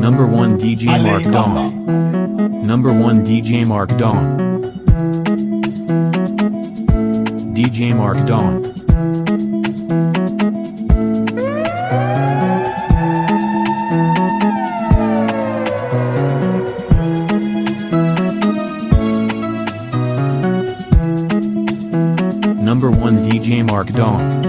Number 1 DJ Mark Dawn. Number 1 DJ Mark Dawn. DJ Mark Dawn. Number 1 DJ Mark Dawn.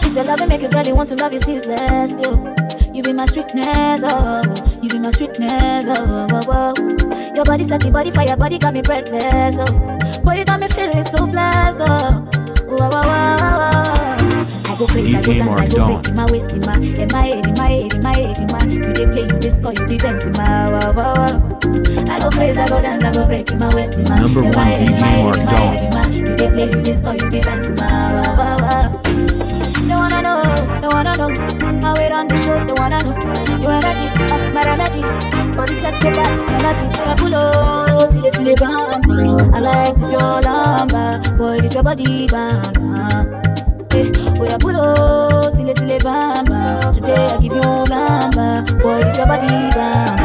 It's a love and make a girl, you want to love you ceaseless, yo. You be my sweetness, oh. You be my sweetness, oh, oh, oh. Your body set the body fire, body got me breathless, oh. Boy, you got me feeling so blessed, oh. Oh, oh, oh, oh, oh. I go crazy, I go dance, I go break in my waist, in my head, in my head, in my head, in my. You dey play, you dey score, you dey dance, in my. Oh, oh, oh. I go crazy, I go dance, I go break in my waist, in my head, in my head, in my head, in my head, in my. You dey play, you dey score, you dey dance, in my. Oh, oh, oh. They wanna know how we run the show, they wanna know your energy, my remedy. Body set the back, melody, I pull up till it bam. I like this your lamba, boy this your body bam. Hey, boy I pull up till it bam. Today I give you lamba, boy this your body bam.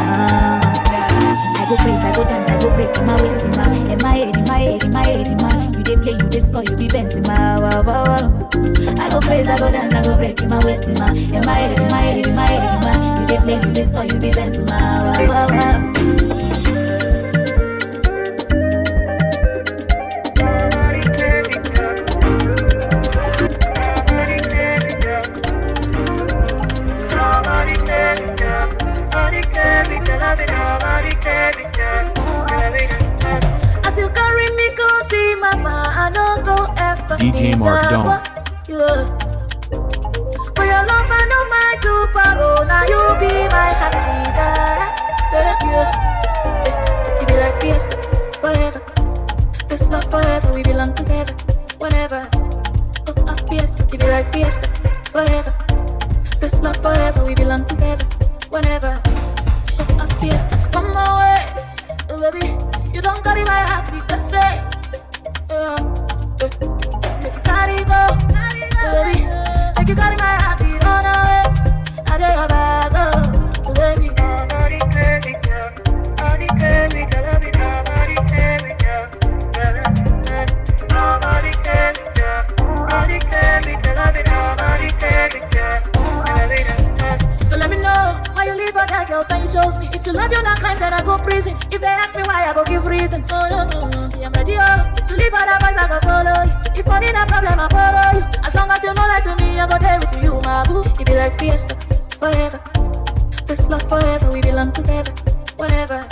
I go crazy, I go dance, I go break in my waist, in my head, in my head, in my head, in my. You dey play, you dey score, you be bouncing, my wow, wow, wow. I go crazy, I go dance, I go break in my waist, in my head, in my head, in my head, in my. You dey play, you dey score, you be bouncing, my wow, wow, wow. As you carry me go see mama, I don't go ever DJ Mark Dawn. For your love I know my two paro, now you be my happy desire. You be like fiesta forever. This love forever, we belong together. Whenever fiesta, you be like fiesta forever. This love forever, we belong together. Whenever fiesta, so come my way, baby. You don't carry my heart, you just say. Make you carry go, baby. Make you carry my heart, you run away. I do your bag, baby. Nobody can be done. Nobody can be done. Nobody can be done. Nobody can be done. Nobody can be done. Nobody can be done. So let me know why you leave other girls and you chose me. If you love you not crime, then I go prison. If they ask me why, I go give reason. So no, I'm ready to leave other boys, I go follow you. If money not problem, I borrow you. As long as you know that to me, I go there with you, my boo. You be like fiesta forever. This love forever, we belong together. Whenever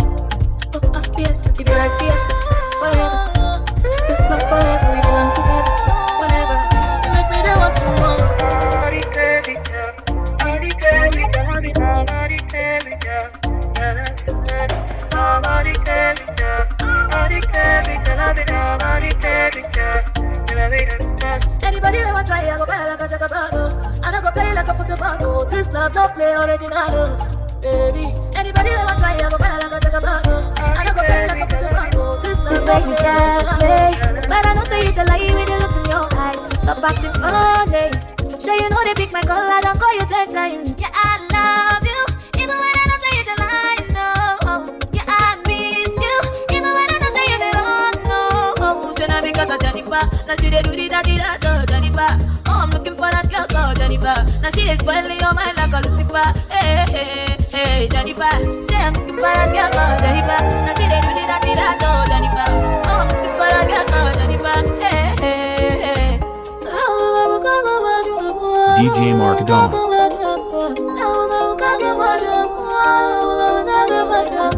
fiesta, you be like fiesta forever. This love forever, we belong together. Whenever you make me the one to want. Nobody can be done. Nobody can be done. Nobody can be done. Nobody can be done. Nobody can be done. Nobody can be done. Anybody ever try, I go play like a jackabrado. And I go play like a football. This love don't play original, baby. Anybody ever try, I go play like a jackabrado. And I go play like a football. This love don't play. You can't play, but I know say you the lie with the look in your eyes. Stop acting funny. Sure you know they pick my call, I don't call you 10 times. Yeah, I love you, even when I don't say you the lie, no. Yeah, I miss you, even when I don't say you the wrong, no. So now because of Jennifer, now she dey do the da Jennifer. Oh, I'm looking for that girl called Jennifer. Now she is spoiling your mind like a Lucifer. Hey, hey, hey, Jennifer. Say I'm looking for that girl called Jennifer. Now she dey do the da Jennifer. DJ Mark Dawn.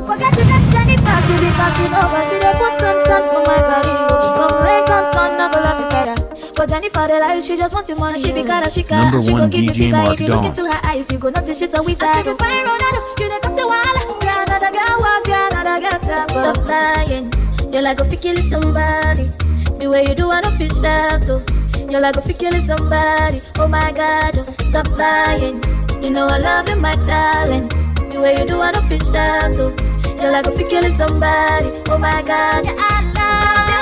Forget to let Jennifer, she be cutting over. She dey put sun for my career. Come rain, come sun, I go love you better. But Jennifer, the lies, she just want your money. She be cara, she can. Number She go one give you DJ figure. Mark If you look Dawn. into her eyes, you go notice she's a wizard. I see you fire Ronaldo, you dey cause a wall. Yeah, another girl walk, yeah, another girl tap. Stop lying, you're like a fi killing somebody. The way you do, I don't feel sad though. You're like a fi killing somebody. Oh my God, oh, stop lying. You know I love you, my darling. The way you do, I don't feel sad though. You're like a fi killing somebody. Oh my God, yeah, I love you.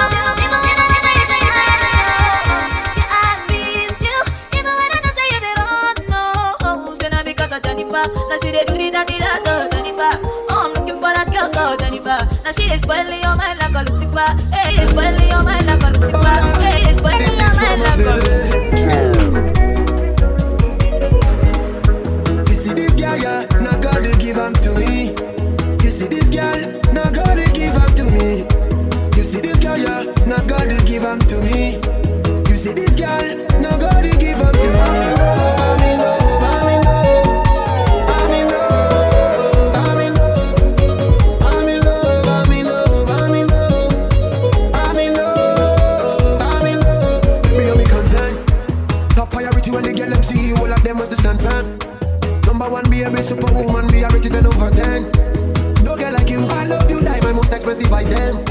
Yeah, I miss you. Even when I don't say you, they don't know. So now because of Jennifer, now she dey do the dirty that Jennifer. Oh, I'm looking for that girl called Jennifer. Now she is spoiling your mind like a Lucifer. Hey, spoiling your mind like a Lucifer. Hey, spoiling your mind like a Lucifer. You see this girl, yeah, now God will give them to me. You see this girl, now God will give them to me. You see this girl, yeah, now God will give them to me. You see this girl, now God will give them to me. I'm in love, I'm in love, I'm in love, I'm in love, I'm in love, I'm in love, I'm in love, I'm in love, I'm in love. Baby, you're me concern. Top priority when they get them see you, all of them must stand firm. Number one, be a big superwoman, be a rich 10 over 10. No girl like you, I love you, die my most expensive item.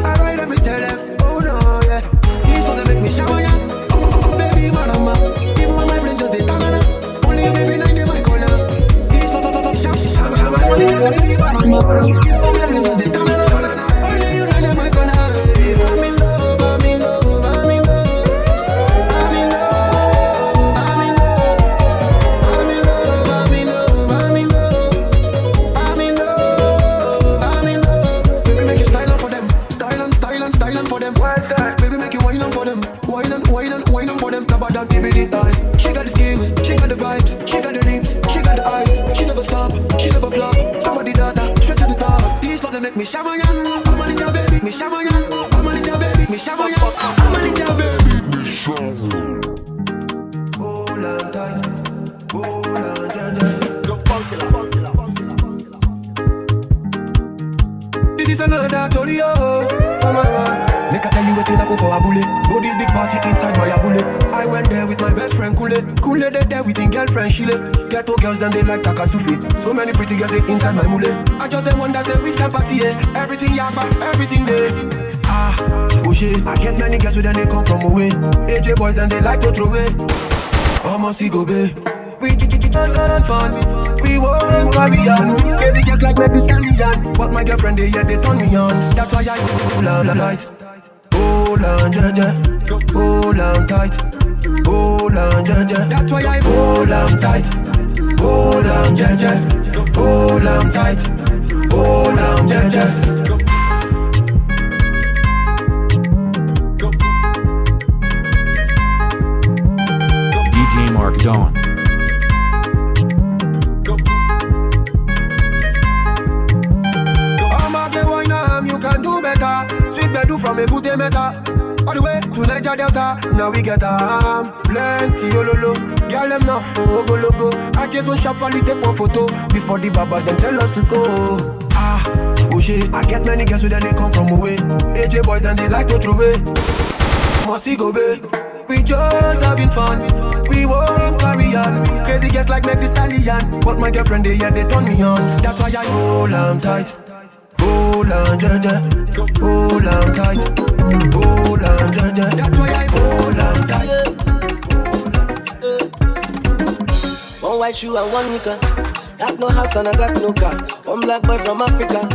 I ride and me tell them, oh no, yeah. These songs they make me shower, yeah. Oh, baby, madama. Even when my brain just dey tanana. Only you, baby, 9 day my corner. These songs shower, shower. Only you, baby, madama. Even when my brain just dey tanana. Only you, 9 day my corner. I'm in love, I'm in love, I'm in love. I'm in love, I'm in love. I'm in love, I'm in love, I'm in love. I'm in love, I'm in love. Baby, make you style on for them. Style on for them. What's that? Baby, make you wine on for them. Wine on for them. Taba down, TBD die. She got the skills, she got the vibes, she got the lips, she got the eyes. She never stop, she never flop. Somebody data, straight to the top. These songs they make me shamaya. I'm a little baby, me shamaya. I'm a little baby, me shamaya. I'm a little baby, me shamaya. Hold on tight, hold on, jaja. Go This is another Tolio for my man. Make I tell you what I go for a bullet. Go this big party inside my bullet. I went there with my best friend Kule. Kule they there with his girlfriend Shile. Ghetto girls them they like Takasufi. So many pretty girls they inside my mule. I just the one that say we can party, yeah. Everything yakba, everything there. Ah, oh shit. I get many girls with them they come from away. AJ boys then they like to throw away. Almost go be. We just had fun. We won't carry on. Crazy girls like make this stallion. But my girlfriend they yeah they turn me on. That's why I hold on light. Hold on, jaja. Hold on tight. Hold on, jaja. That's why I hold on tight. Hold on, jaja. Hold on tight. Hold on, jaja. DJ Mark Dawn. You can do better. Sweet bedu from a booty meta. All the way to Niger Delta. Now we get plenty ololo. Girl them not for go logo. I just want sharply take one photo before the baba them tell us to go. Ah, oh shit. I get many girls with them they come from away. AJ boys and they like to throw away. Musty go be. We just having fun. We won't carry on. Crazy girls like make this stallion. But my girlfriend they yeah they turn me on. That's why I hold on tight. Hold on, jaja. Hold on tight. Hold on, jaja. That's why I hold on tight. One white shoe and one nika. Got no house and I got no car. One black boy from Africa.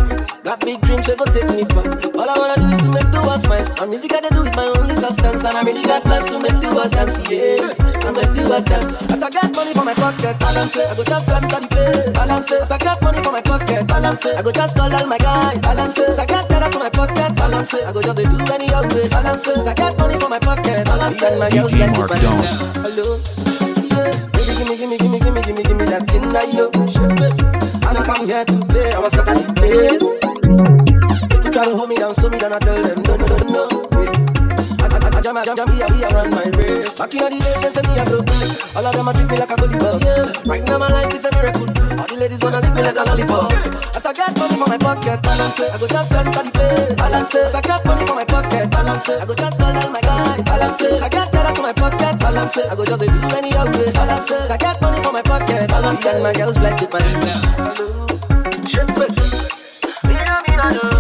Got big dreams, they go take me far. All I wanna do is to make the world smile. And music I do is my only substance. And I really got plans to make the world dance, yeah. I make the world dance. As I get money for my pocket, balance it. I go just send to the play, balance it. As I get money for my pocket, balance it. I go just call all my guys, balance it. As I get dollars for my pocket, balance it. I go just do any other way, balance it. As I get money for my pocket, balance it. My girls like it, hello, yeah. Baby, give me that thing that you. And I come here to play. I was at the place. Try to hold me down, slow me down, I tell them no. I I run my race. Back in the days, they say me a broke. All of them a treat me like a gully ball. Yeah, right now my life is a miracle. All the ladies wanna lick me like a lollipop. As I get money for my pocket, balance it. I go just send for the play, balance it. As I get money for my pocket, balance it. I go just call all my guys, balance it. As I get that for my pocket, balance it. I go just do any other way, balance it. As I get money for my pocket, balance it. And my girls like the party. Shit, but Mina do.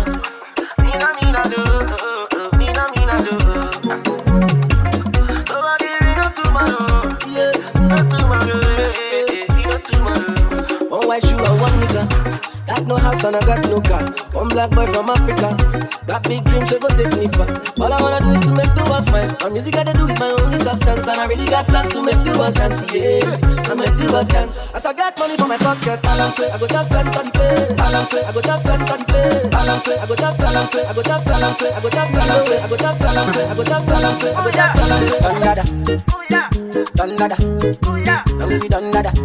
Nobody read up tomorrow. Yeah, not tomorrow. Not tomorrow. One white shoe and one nigga. Got no house and I got no car. One black boy from Africa. Got big dreams, so go take me far. All I wanna do is to make the world smile. And music I do is my only substance. And I really got plans to make the world dance. Yeah, I make the world dance. As I got money for my pocket, balance it. I go just send for the play, balance it. I go just send for the play, balance it. I go just balance it. I go just balance it. I go just balance it. I go just balance it. I go just balance it. I go just balance it. Done nada, ooh yeah, done nada, ooh yeah. Now we be done nada, ooh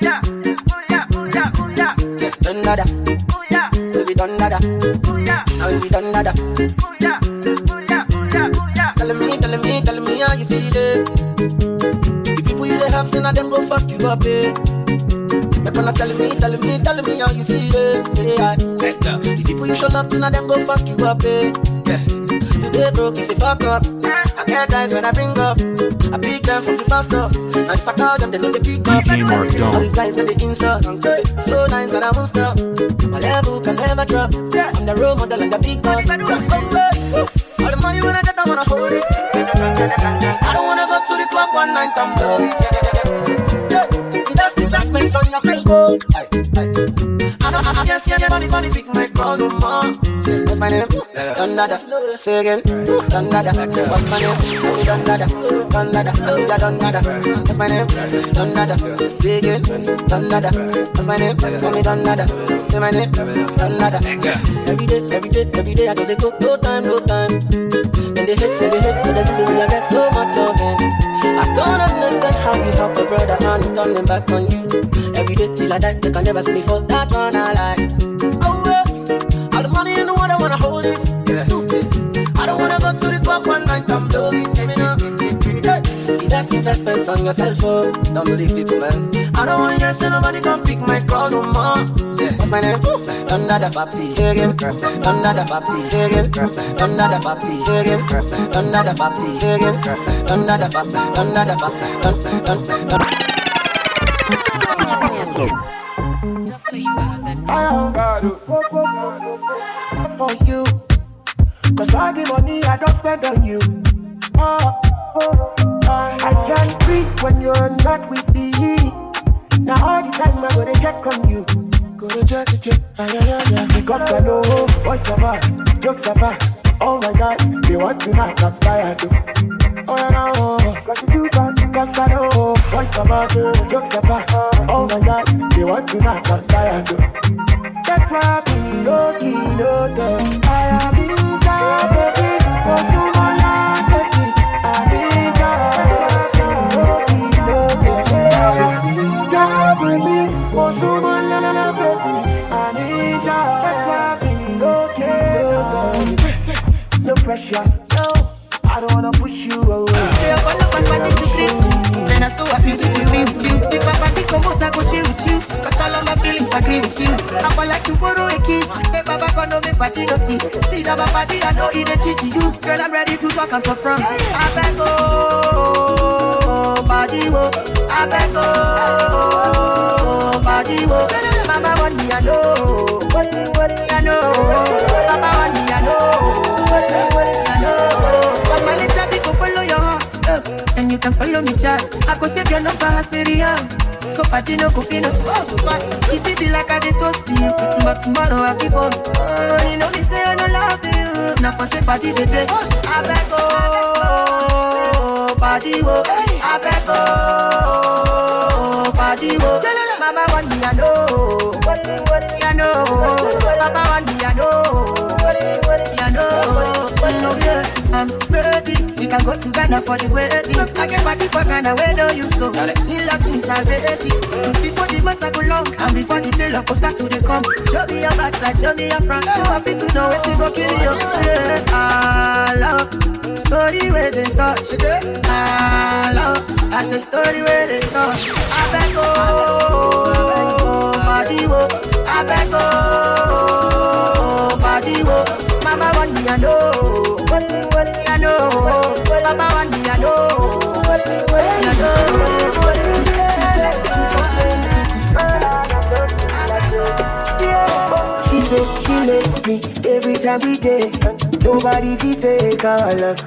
yeah, ooh yeah, ooh yeah, ooh yeah. Done nada, ooh yeah. We be done nada, ooh yeah. Now we be done nada, ooh yeah, ooh yeah, ooh yeah, ooh yeah. Tell me how you feelin'. The people you dey have, say now them go fuck you up, eh. They gonna tell me how you feelin'. Yeah. The people you show love to, now them go fuck you up, eh. Yeah. Today broke is a fuck up. I get guys when I bring up. I pick them from the bus stop. And if I call them, they know they pick up. DJ Mark Dawn. All these guys when they insult. So nice and I won't stop. My level can never drop. I'm the role model and the big boss. All the money when I get, I wanna hold it. I don't wanna go to the club one night, I'm love it. The best investments on yourself. I can't see anybody pick my call no more. What's my name? Done nada. Say again. Done nada. What's my name? Done nada. Done nada. Done nada. What's my name? Done nada. Say again. Done nada. What's my name? Call me done nada. Say my name. Done nada. Every day I just say no time. Then they hate, but this is when I get so much loving. I don't understand how you help a brother and turn them back on you. Every day till I die, they can never see me fall. That one I like. Oh well, all the money in the world, I wanna hold it. Yeah. Stupid. I don't wanna go to the club one night, I'm love it. See me now. The best investments on yourself, oh. Don't believe people, man. I don't want to say nobody can pick my call no more. Yeah. What's my name? Done nada, papi. Say again. Done nada, papi. Say again. Done nada, papi. Say again. Done nada, papi. Say again. Done nada, papi. Done nada, papi. Done. The flavor that for you, 'cause all the money I don't spend on you. I can't breathe when you're not with me. Now all the time I gotta check on you. Gotta check. Because I know boys are bad, jokes are bad. All my guys, they want to knock up fire too. Oh yeah, no. Cause I know boys are bad, jokes are bad. All my guys, they want to knock up fire too. That's why I've been low-key, no-tech. I have been down, baby. Was you my life, baby? I need ya. That's why I've been low-key, no-tech. I have been down, baby. Was you my life, baby? I need ya. That's why I've been low-key, no-tech. No pressure, no. I don't wanna push you away. I follow my body to greet you. Then I saw I feel to be with you. If my body come out, I go chill with you. Cause all of my feelings agree with you. I would like to borrow a kiss. Hey, Baba, come no make party notice. See that my body, I know it ain't cheat to you. Girl, I'm ready to talk and for front. I beg, oh, body, oh. I beg, oh, body, oh. Mama want me, I know. I know. Papa want me, I know. I know. But my little people follow your heart. And you can follow me, chat. I go save your number, has very young. So party no go feel no. If it be like I did toast you, but tomorrow I feel born. You know they say I don't love you. Now for say party the day. I beg oh, party oh. I beg oh, party oh. Mama want me I know. I know. Papa want me I know. I know. No yeah, I'm ready. We can go to Ghana for the wedding. I can party for Ghana where no you so. In like things are ready. Before the months I go long, and before the tailor go start to the come. Show me your backside, show me your front. So I fit to know where to go kill you. Yeah, I love. So story where they touch. Hello, that's a story where they touch. I beg oh, body wo. I beg oh, body wo. Mama want me I know, I know. Papa want me I know, I know. She said she loves me every time we date. Nobody fi take her love.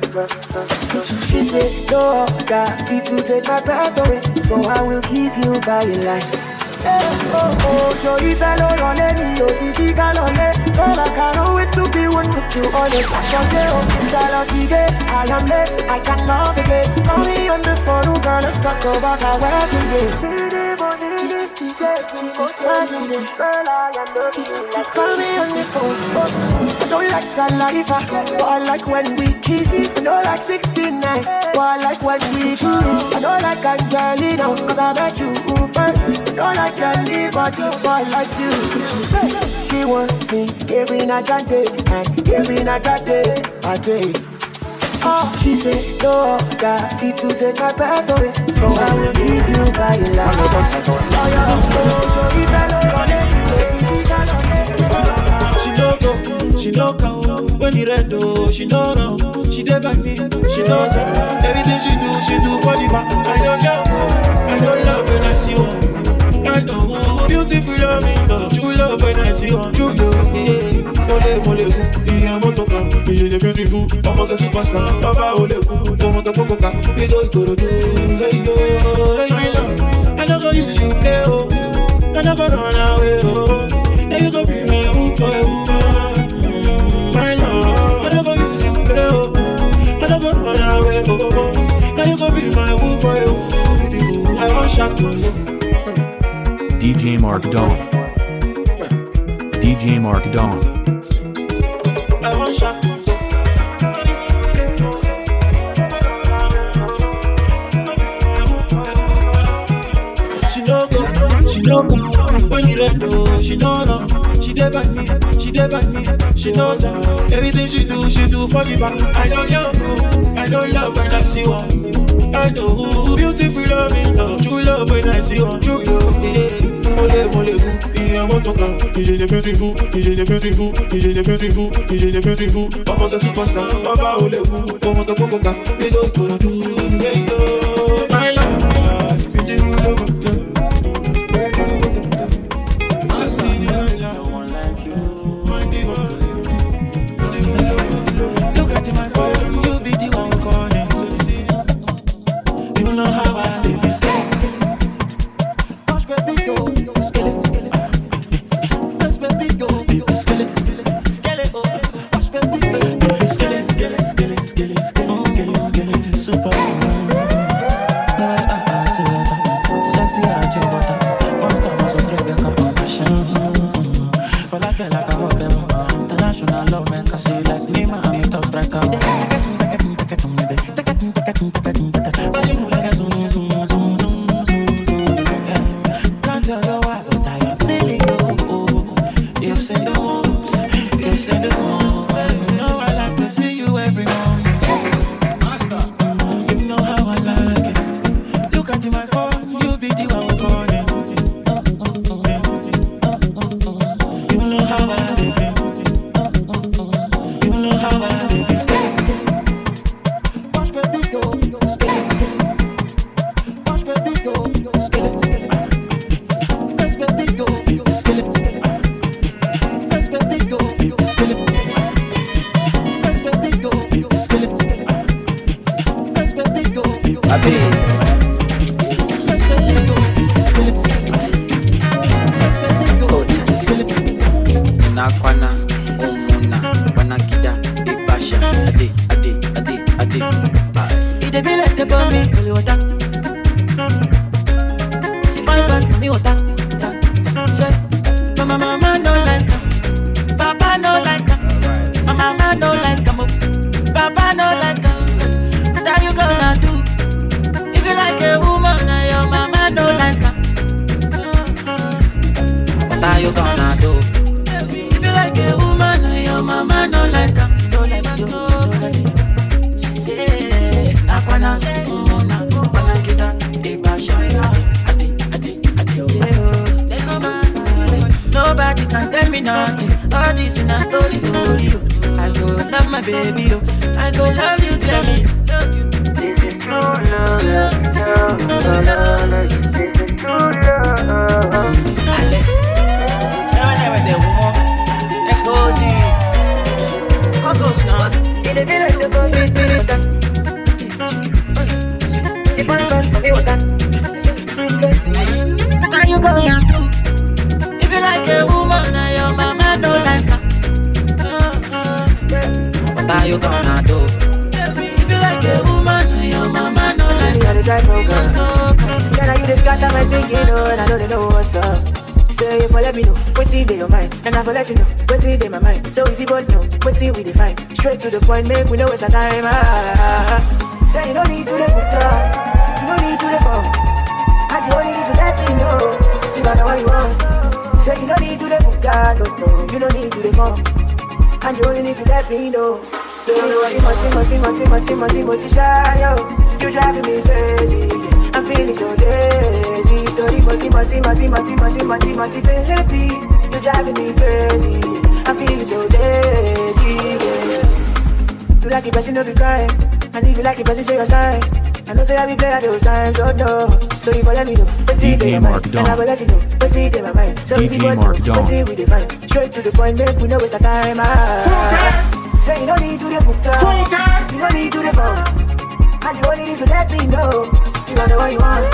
She said no other fit to take my breath away, so I will give you my life. Joey fellow on me, OCC calome. Girl, I can't wait to be one with you on a Saturday. It's a lucky day, I am blessed, I can love again. Call me on the phone, girl, let's talk about our wedding day. She said, wedding day. Call me on the phone. I don't like saliva, but I like when we kiss. I don't like 69, but I like when we do it. I don't like Angelina, cause I met you first. I don't like anybody, but I like you. She wants me every night and day, and every night and day, I day. Oh, she said, no, that fit to take my breath away, so I will give you my life. She no go, when he red do, she no run. She dey back me, she no jump. Everything she do for the back. I don't love when I see one. I know, beautiful love me, but true love when I see one. True love, yeah. I'm beautiful, I'm a superstar. Papa Oleku, I'm a Coca. We go do, hey yo, my love. I don't go use you play, oh. I don't go run away, oh. Now you go be my woman for a woman. My love, I don't go use you play, oh. I don't go run away, oh. Now you go be my woman for a woman. Beautiful, I want shot to DJ Mark Dawn. DJ Mark Dawn. I want shot. She no come when you red do. She no run. She dey back me. She no jump. Everything she do for the back. I don't love when I see one. I know beautiful love me, no true love when I see one. True love, yeah. Mole, I'm a toka. He's beautiful. I'm a superstar. Papa Oleku, I'm a Coca. We go do, hey yo, my love, beautiful love. nothing. All this in a story, oh. I go love my baby, oh. I go love you, tell me, love you. This is true love, love. This is true love. Ale, never the woman. Let go see. Cocos now. Now you go now. If you like a woman, now your mama don't like her. What are you gonna do? If you like a woman, now your mama don't like her. Can I you just got my thinking, and I know they know what's up. Say if I let me know, what's in your mind, and I will let you know, what's in my mind. So if you both know, what's in we define. Straight to the point, make we know it's a time. Say you don't need to the book, you don't need to the phone, and you only need to let me know. You got what you want. Say you don't need to the book, no, you don't need to the phone, and you only need to let me know. Don't know what you shy, yo. You driving me crazy, I'm feeling so lazy. Story, baby. You driving me crazy, I'm feeling so lazy. Yeah. You like it, but you know be crying. And if you like it, but you show your sign. I know say I be play at those times, oh no. So if you let me know, what's in my mind, and I will let you know, what's in my mind. So if you want to know, what's in we define. Straight to the point, make we know it's the time. Say you don't need to the book, you don't need to the phone. And you only need to let me know. You know what you want.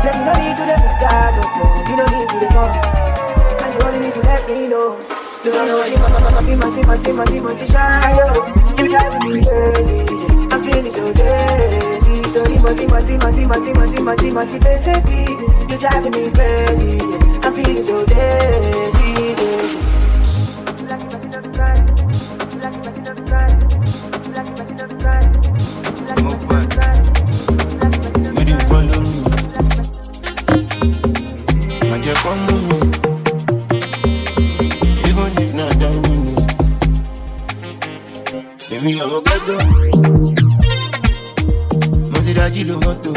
Say you don't need to the book, no. You don't need to the phone. And you only need to let me know. You don't know what you want. Shy, yo. You driving me crazy, I'm feeling so lazy. Story, baby. You driving me crazy, I'm feeling so lazy. You didn't follow me. I just come with me. Even if not down minutes. Baby, I'm a ghetto. Mozilla Moto.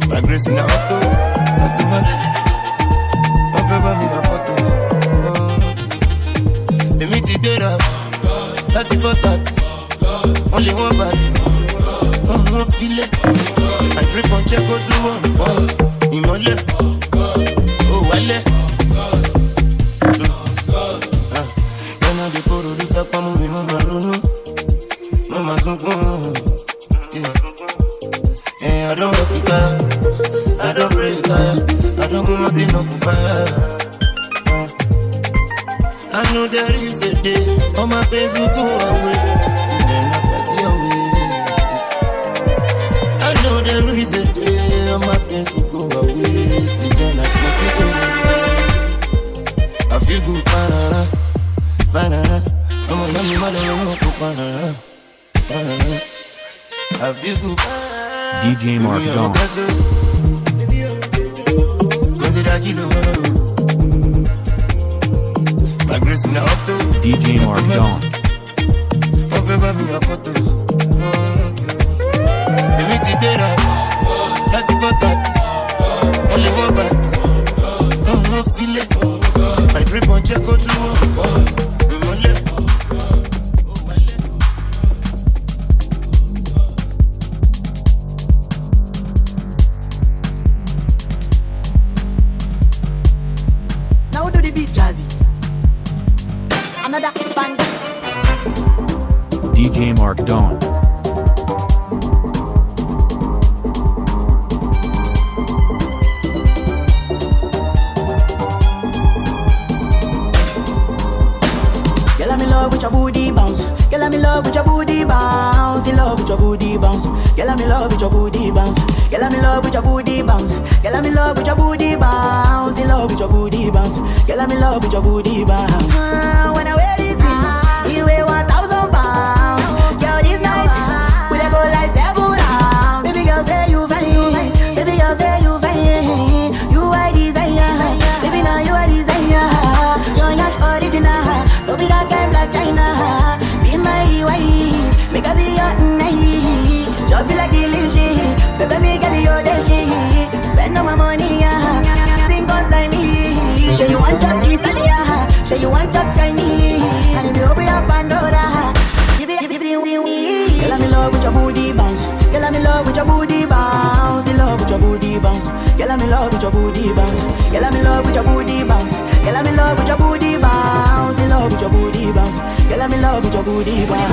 Progress in the auto. Automatic. Don't ever me a photo. Let me take it up. That's it for that. Only one body. One feel it. I drip on check go through one boss. Imole. Oh, wale. When I dey poro this up, I'm moving on my run. Mama zunkun. Yeah, I don't work it out. I don't pray it out. I don't want nothing off fire. I know there is a day all my pains will go away. So then I party away. I know there is a day all my pains will go away. So then I smoke it away. I feel good, banana, banana. I'm a young mother, I'm a banana, banana. I feel good. DJ Mark Dawn. DJ Mark Dawn. Only one bus. I'm not feeling. I drip on check go through one bus. Now do the beat jazzy. Another band. DJ Mark Dawn. Girl, I'm in love with your booty bounce. Girl, I'm in love with your booty bounce. In love with your booty bounce. Girl, I'm in love with your booty bounce. Girl, I'm in love with your booty bounce. Girl, I'm in love with your booty bounce. In love with your booty bounce. Girl, I'm in love with your booty bounce. When I wear it, you weigh 1,000 pounds. Girl, this night we dey go like 7 rounds. Baby girl, say you fine. Baby girl, say you fine. You are desire. Baby, now you are desire. Your yash original. Don't be that kind black China. Be my wife. Make her be your night. Just be like illusion. Baby, me girl, you're the shit. Spend all my money, think on me. Say you want chop Italia, say you want chop Chinese, and if you open your Pandora, give it. Girl, I'm in love with your booty bounce. Girl, I'm in love with your booty bounce. In love with your booty bounce. Girl, I'm in love with your booty bounce. Girl, I'm in love with your booty bounce. Girl, I'm in love with your booty bounce. In love with your booty bounce. Girl, I'm in love with your booty bounce.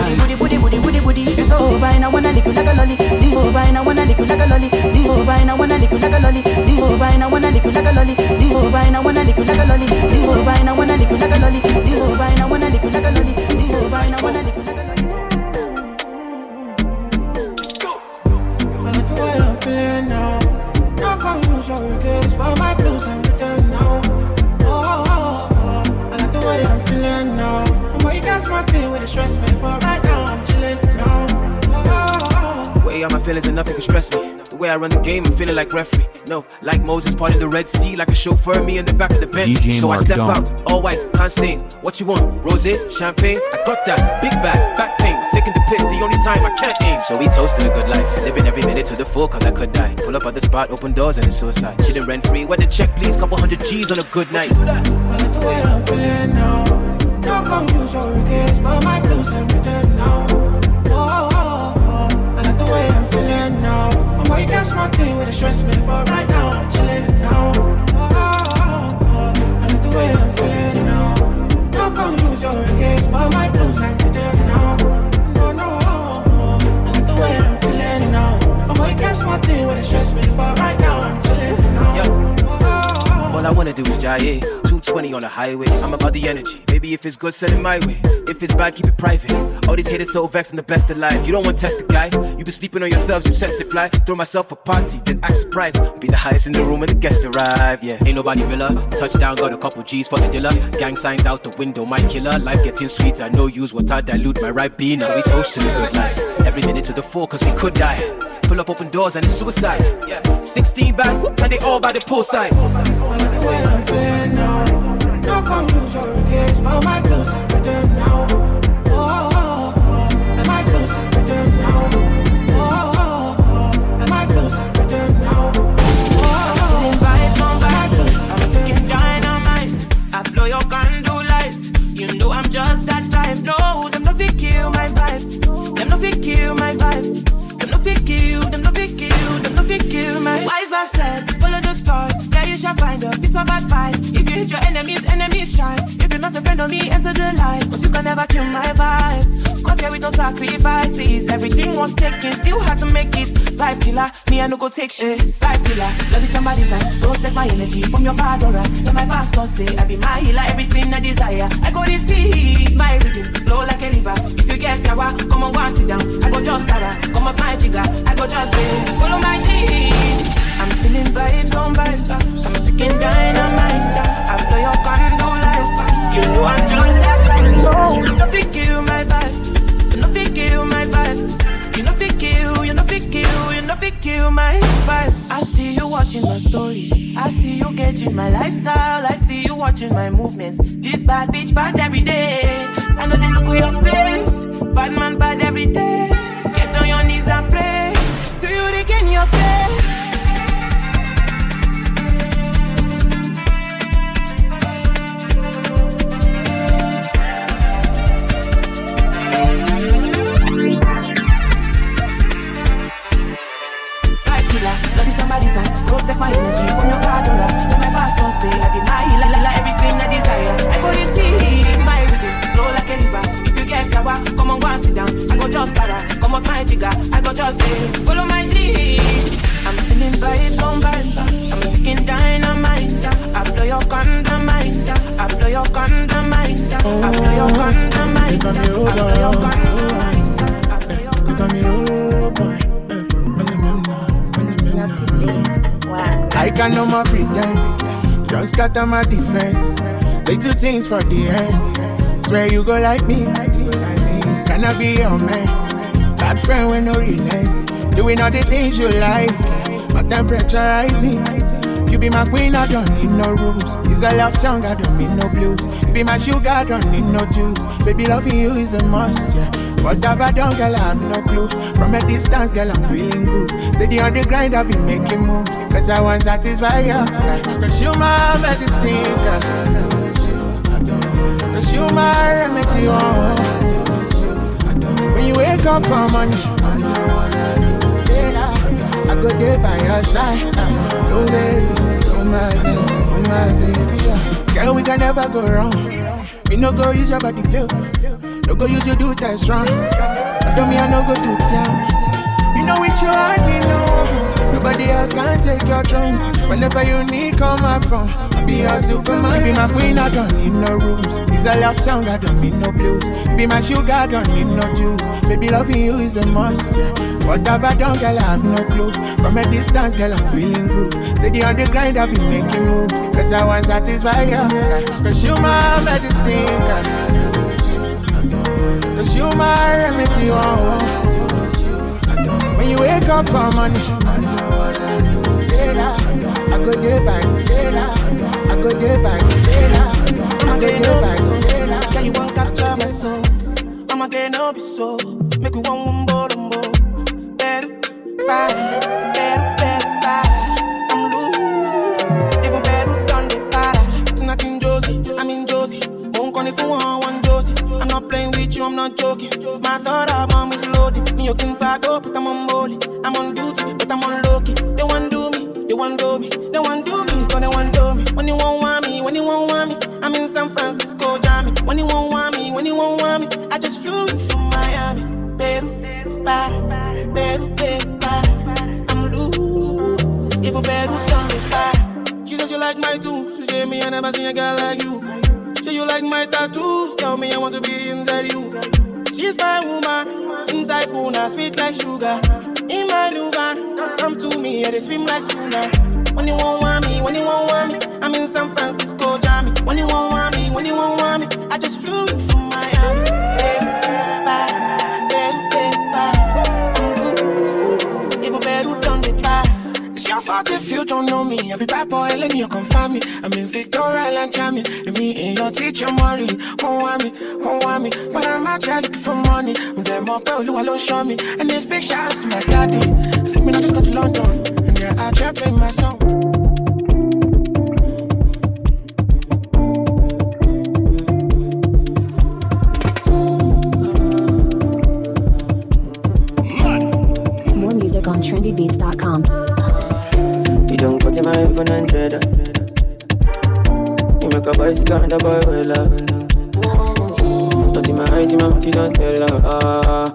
Booty. You're so fine, I wanna lick you like a lolly. This so fine, I wanna lick you like a lolly. This so fine, I wanna lick you like a lolly. This so fine, I wanna lick you like a lolly. This so fine, I wanna lick you like a lolly. This so fine, I wanna lick you like a lolly. This so fine, I wanna lick you like a lolly. This so fine, I wanna lick you like a lolly. I like the way I'm feeling now. No confusion, regrets, but my blues I'm written now. I like the way I'm feeling now. Boy, you got my team with the stress me, but right now I'm chilling now. Way out my feelings and nothing can stress me. The way I run the game, I'm feeling like referee. No, like Moses parting the Red Sea, like a chauffeur, me in the back of the Bentley. DJ So I Mark step Dawn. out, all white, can't stain. What you want? Rosé, champagne? I got that. Big back pain. Taking the piss, the only time I can't aim. So we toasted a good life, living every minute to the full, cause I could die. Pull up at the spot, open doors, and it's suicide. Chilling rent free, where the check please, couple hundred G's on a good night. I like the way I'm feeling now. No confusion, regrets, but my blues I'm written now. I like the way I'm feeling now. Boy, you got my team with the stress me, but right now I'm chilling now. I like the way I'm feeling now. No confusion, regrets, but my blues I'm written now. No. I like the way I'm feeling now. Boy, you got my team with the stress me, but right now I'm chilling now. All I wanna do is jaye, 220 on the highway. I'm about the energy, baby. If it's good, send it my way. If it's bad, keep it private. All these haters so vexed, I'm the best alive. You don't want to test the guy. You been sleeping on yourselves, you set it fly. Throw myself a party, then act surprised. Be the highest in the room when the guests arrive. Yeah, ain't nobody realer. Touchdown, got a couple G's for the dealer. Gang signs out the window, my killer. Life getting sweeter, no use what I dilute my right being. Now we toast to the good life. Every minute to the full, cause we could die. Pull up open doors and it's suicide. Yeah, 16 bad, whoop, and they all by the poolside. I like the way I'm feeling now. No confusion, regrets, but my blues I'm written now. And my blues I'm written now. And my blues I'm written now. Putting vibes on vibes, I'm taking dynamite. I blow your candle lights. You know I'm just that type. No, them no fit kill my vibe. Them no fit kill my vibe. Them no fit kill. Them no fit kill. Them no fit kill my. Wise man said, follow the stars. Yeah, you shall find a piece of advice. If you hit your enemies shine. If you're not a friend of me, enter the light. But you can never kill my vibe. Got here with no sacrifices. Everything was taken, still had to make it. Vibe killer, me I no go take shit. Vibe killer, love is somebody time. Protect my energy from your bad aura. Then my pastor say, I be my healer, everything I desire. I go receive my rhythm, flow like a river. If you get sour, come on, go and sit down. I go just para, come off my jigger. I go just play, follow my lead. I'm feeling vibes on vibes. I'm taking dynamite. I blow your candle lights. You know I'm just that type. No, you no fit kill my vibe. You no fit kill my vibe. You no fit kill. You no fit kill. You no fit kill my vibe. I see you watching my stories. I see you getting my lifestyle. I see you watching my movements. This bad bitch bad every day. I know they look at your face. Bad man bad every day. Get on your knees and pray till you regain your faith. Protect my energy from your bad aura. When my pastor say I be my healer, everything I desire. I go receive my rhythm, flow like a river. If you get sour, come on, go and sit down. I go just para, come off my jigger. I go just play, follow my lead. I'm feeling vibes on vibes. I'm taking dynamite. I blow your condamine. I blow your condamine. I blow your condamine. I blow your condamine. You got me open. I can no more pretend. Just got on my defense. They do things for the end. Swear you go like me. Can I be your man? Bad friend with no relent. Doing all the things you like. My temperature rising. You be my queen, I don't need no rules. It's It's a love song, I don't mean no blues. You be my sugar, I don't need no juice. Baby, loving you is a must, yeah. What have I done, girl, I have no clue. From a distance, girl, I'm feeling good. Steady on the grind, I've been making moves. Cause I want to satisfy you. Cause you my medicine, girl. Cause you my remedy, oh. When you wake up for money, I go there by your side. Oh baby, oh my baby. Girl, we can never go wrong. We no go use your body play. No go use your do test wrong. Don't me I no go do town. You know which you already know. Nobody else can take your throne. Whenever you need, call my phone. I'll be your Superman. Be my queen, I don't need no rules. It's a love song, I don't need no blues. Be my sugar, I don't need no juice. Baby, loving you is a must, yeah. What have I done, girl, I have no clue. From a distance, girl, I'm feeling good. Steady on the grind, I've been making moves. Cause I want to satisfy you. Cause you my medicine, girl. Cause you my remedy, oh. When you wake up for money, I go there by I go there by I'ma get no be so. Yeah, you won't capture my soul. I'ma get no be so. Make you one bombo. Better, I'm loose. Even better done the para. Tonight in Josie, I'm in Josie. Won't call if you want Josie. I'm not playing with you, I'm not joking. My thought of mom is loaded. Me, you can fire up, but I'm on molly. I'm on duty, but I'm on low-key. They want do me, they want do me. They want do me, but they want do me. When you won't want me, when you won't want me. I'm in San Francisco, Jammy. When you won't want me, when you won't want me. I just flew in from Miami. Peru, para. I'm loose. Even Peru done me para. She says you like my tunes. She say me I never seen a girl like you. Say you like my tattoos. Tell me I want to be inside you. She's my woman. Inside Puna, sweet like sugar. In my new van, come to me, yeah, they swim like tuna. When you won't want me, when you won't want me. I'm in San Francisco, Jammy. When you won't want me, when you won't want me. I just flew in from Miami. Even better done the bar. It's your fault if you don't know me. I be bad boy, let me confirm me. I'm in Victoria and Jammy. And me and your teacher, Maury. Won't want me. But I'm out here looking for money. I'm there, more Paulu, alone show me. And this big shout to my daddy. Sleep me, I just got to London. And yeah, I trap in my song. More music on trendybeats.com. You don't go to my iPhone and dread. You make a boy sick and a boy well up. Not in my eyes, in my mouth, you don't tell her.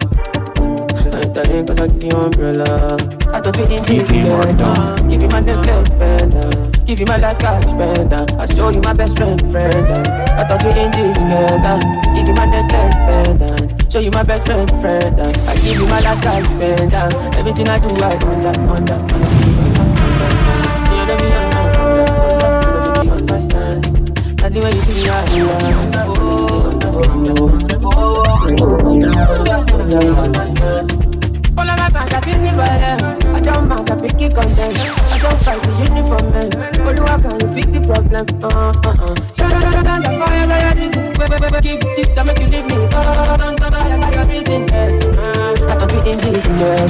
I'm telling cause I give you umbrella. I don't fit in this together. Give you my necklace spender. Give you my last cash spender. I show you my best friend. I thought we in this together. Give you my necklace spender. Show you my best friend. I give you my last cash spender. Everything I do, I under. You know me understand. Nothing when you do me, understand. All of my fans are busy violent. I don't mind, I pick it content. I don't fight the uniform man. Only how can you fix the problem? Shut up, the fire, got your reason. Give it tip to make you leave me. Got your reason. I thought we in this together.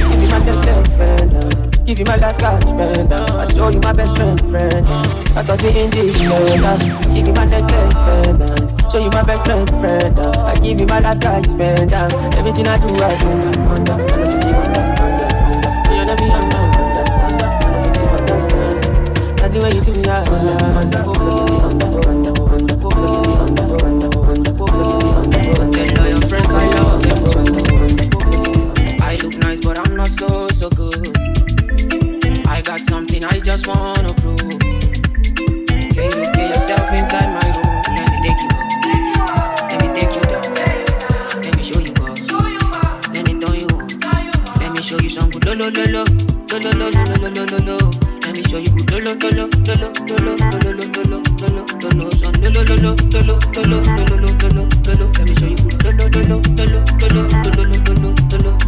Give you my necklace spender. Give you my last cash spender. I show you my best friend. I thought we in this together. Give you my necklace spender. Show you my best friend. I give you my last cash spender. Everything I do, I under. You know me under. Understand. That's the way you do me, tell your friends I love them too. I look nice, but I'm not so good. I got something I just wanna prove. Can you get yourself inside my room? Let me take you up. Let me take you down. Let me show you up. Let me turn you on. Let me show you some good lo. Let me show you good lo. Let me show you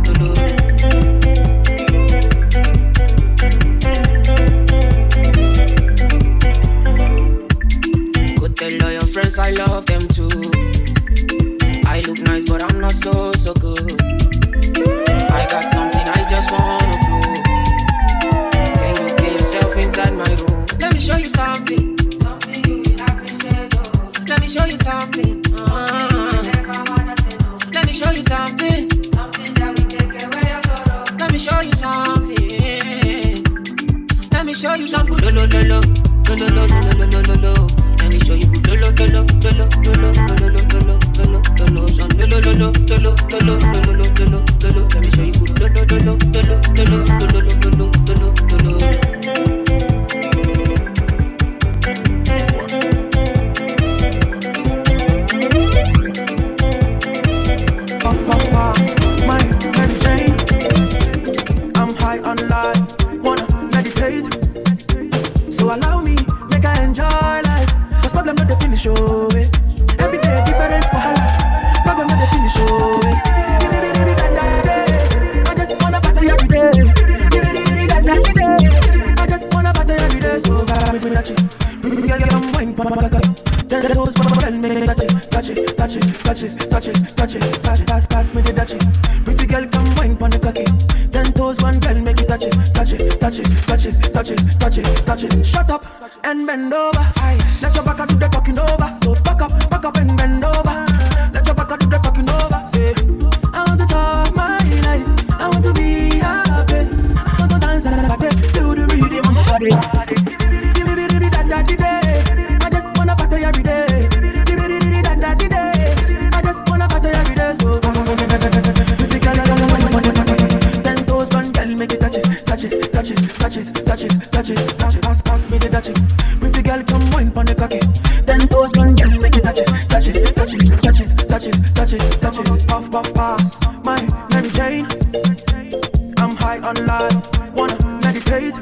show you some good lo lo lo lo lo lo lo lo lo lo lo. Let me show you good lo lo lo lo lo lo lo lo lo lo lo lo lo lo. Son lo lo lo lo lo lo lo lo lo lo lo lo. Let me show you good lo lo lo lo lo lo lo lo lo lo lo lo. So allow me, make I enjoy life. Cause problem not the finish, oh eh. Every day different wahala. Problem not the finish, oh eh. I just wanna party every day. I just wanna party every day. So God, me touch it. Girl, I'm wine, tell those tell me touch it, touch it, touch it, touch it, touch it. Pass me the touch it. Pretty girl, come wine pon the cocky. 10 toes, one girl, make it touch it, touch it, touch it, touch it, touch it, touch it, touch it. Shut up and bend over. Aye. Let your back do the talking over. So back up and bend over. Let your back do the talking over. Say, I want to talk my life. I want to be happy. I want to dance and party to the rhythm of my body. I just wanna party every day. I just wanna party every day. So pretty girl, 10 toes, one girl, make it touch it, touch it, touch it, touch it, touch it, touch it. Pass me the touch it. Pretty girl, come wine pon the cocky. 10 toes, one girl, make it touch it, touch it, touch it, touch it, touch it, touch it, touch it. Puff, puff, pass. My Mary Jane. I'm high on life, wanna meditate.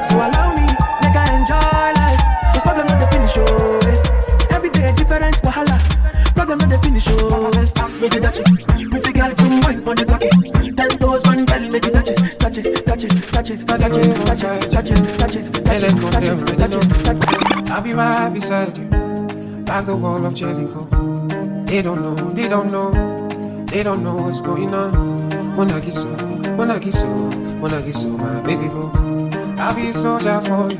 So allow me, make I enjoy life. This problem not the finish, oh eh. Every day different wahala. Problem not the finish, oh eh. Pass me the touch it. Pretty girl, come wine pon the cocky. 10 toes, one girl, make it touch it, touch it, touch it, touch it, touch it, touch it, touch it, touch it, touch it. I'll be right beside you, like the wall of Jericho. They don't know, they don't know, they don't know what's going on. When I get so, when I get so, when I get so, my baby boo. I'll be a soldier for you.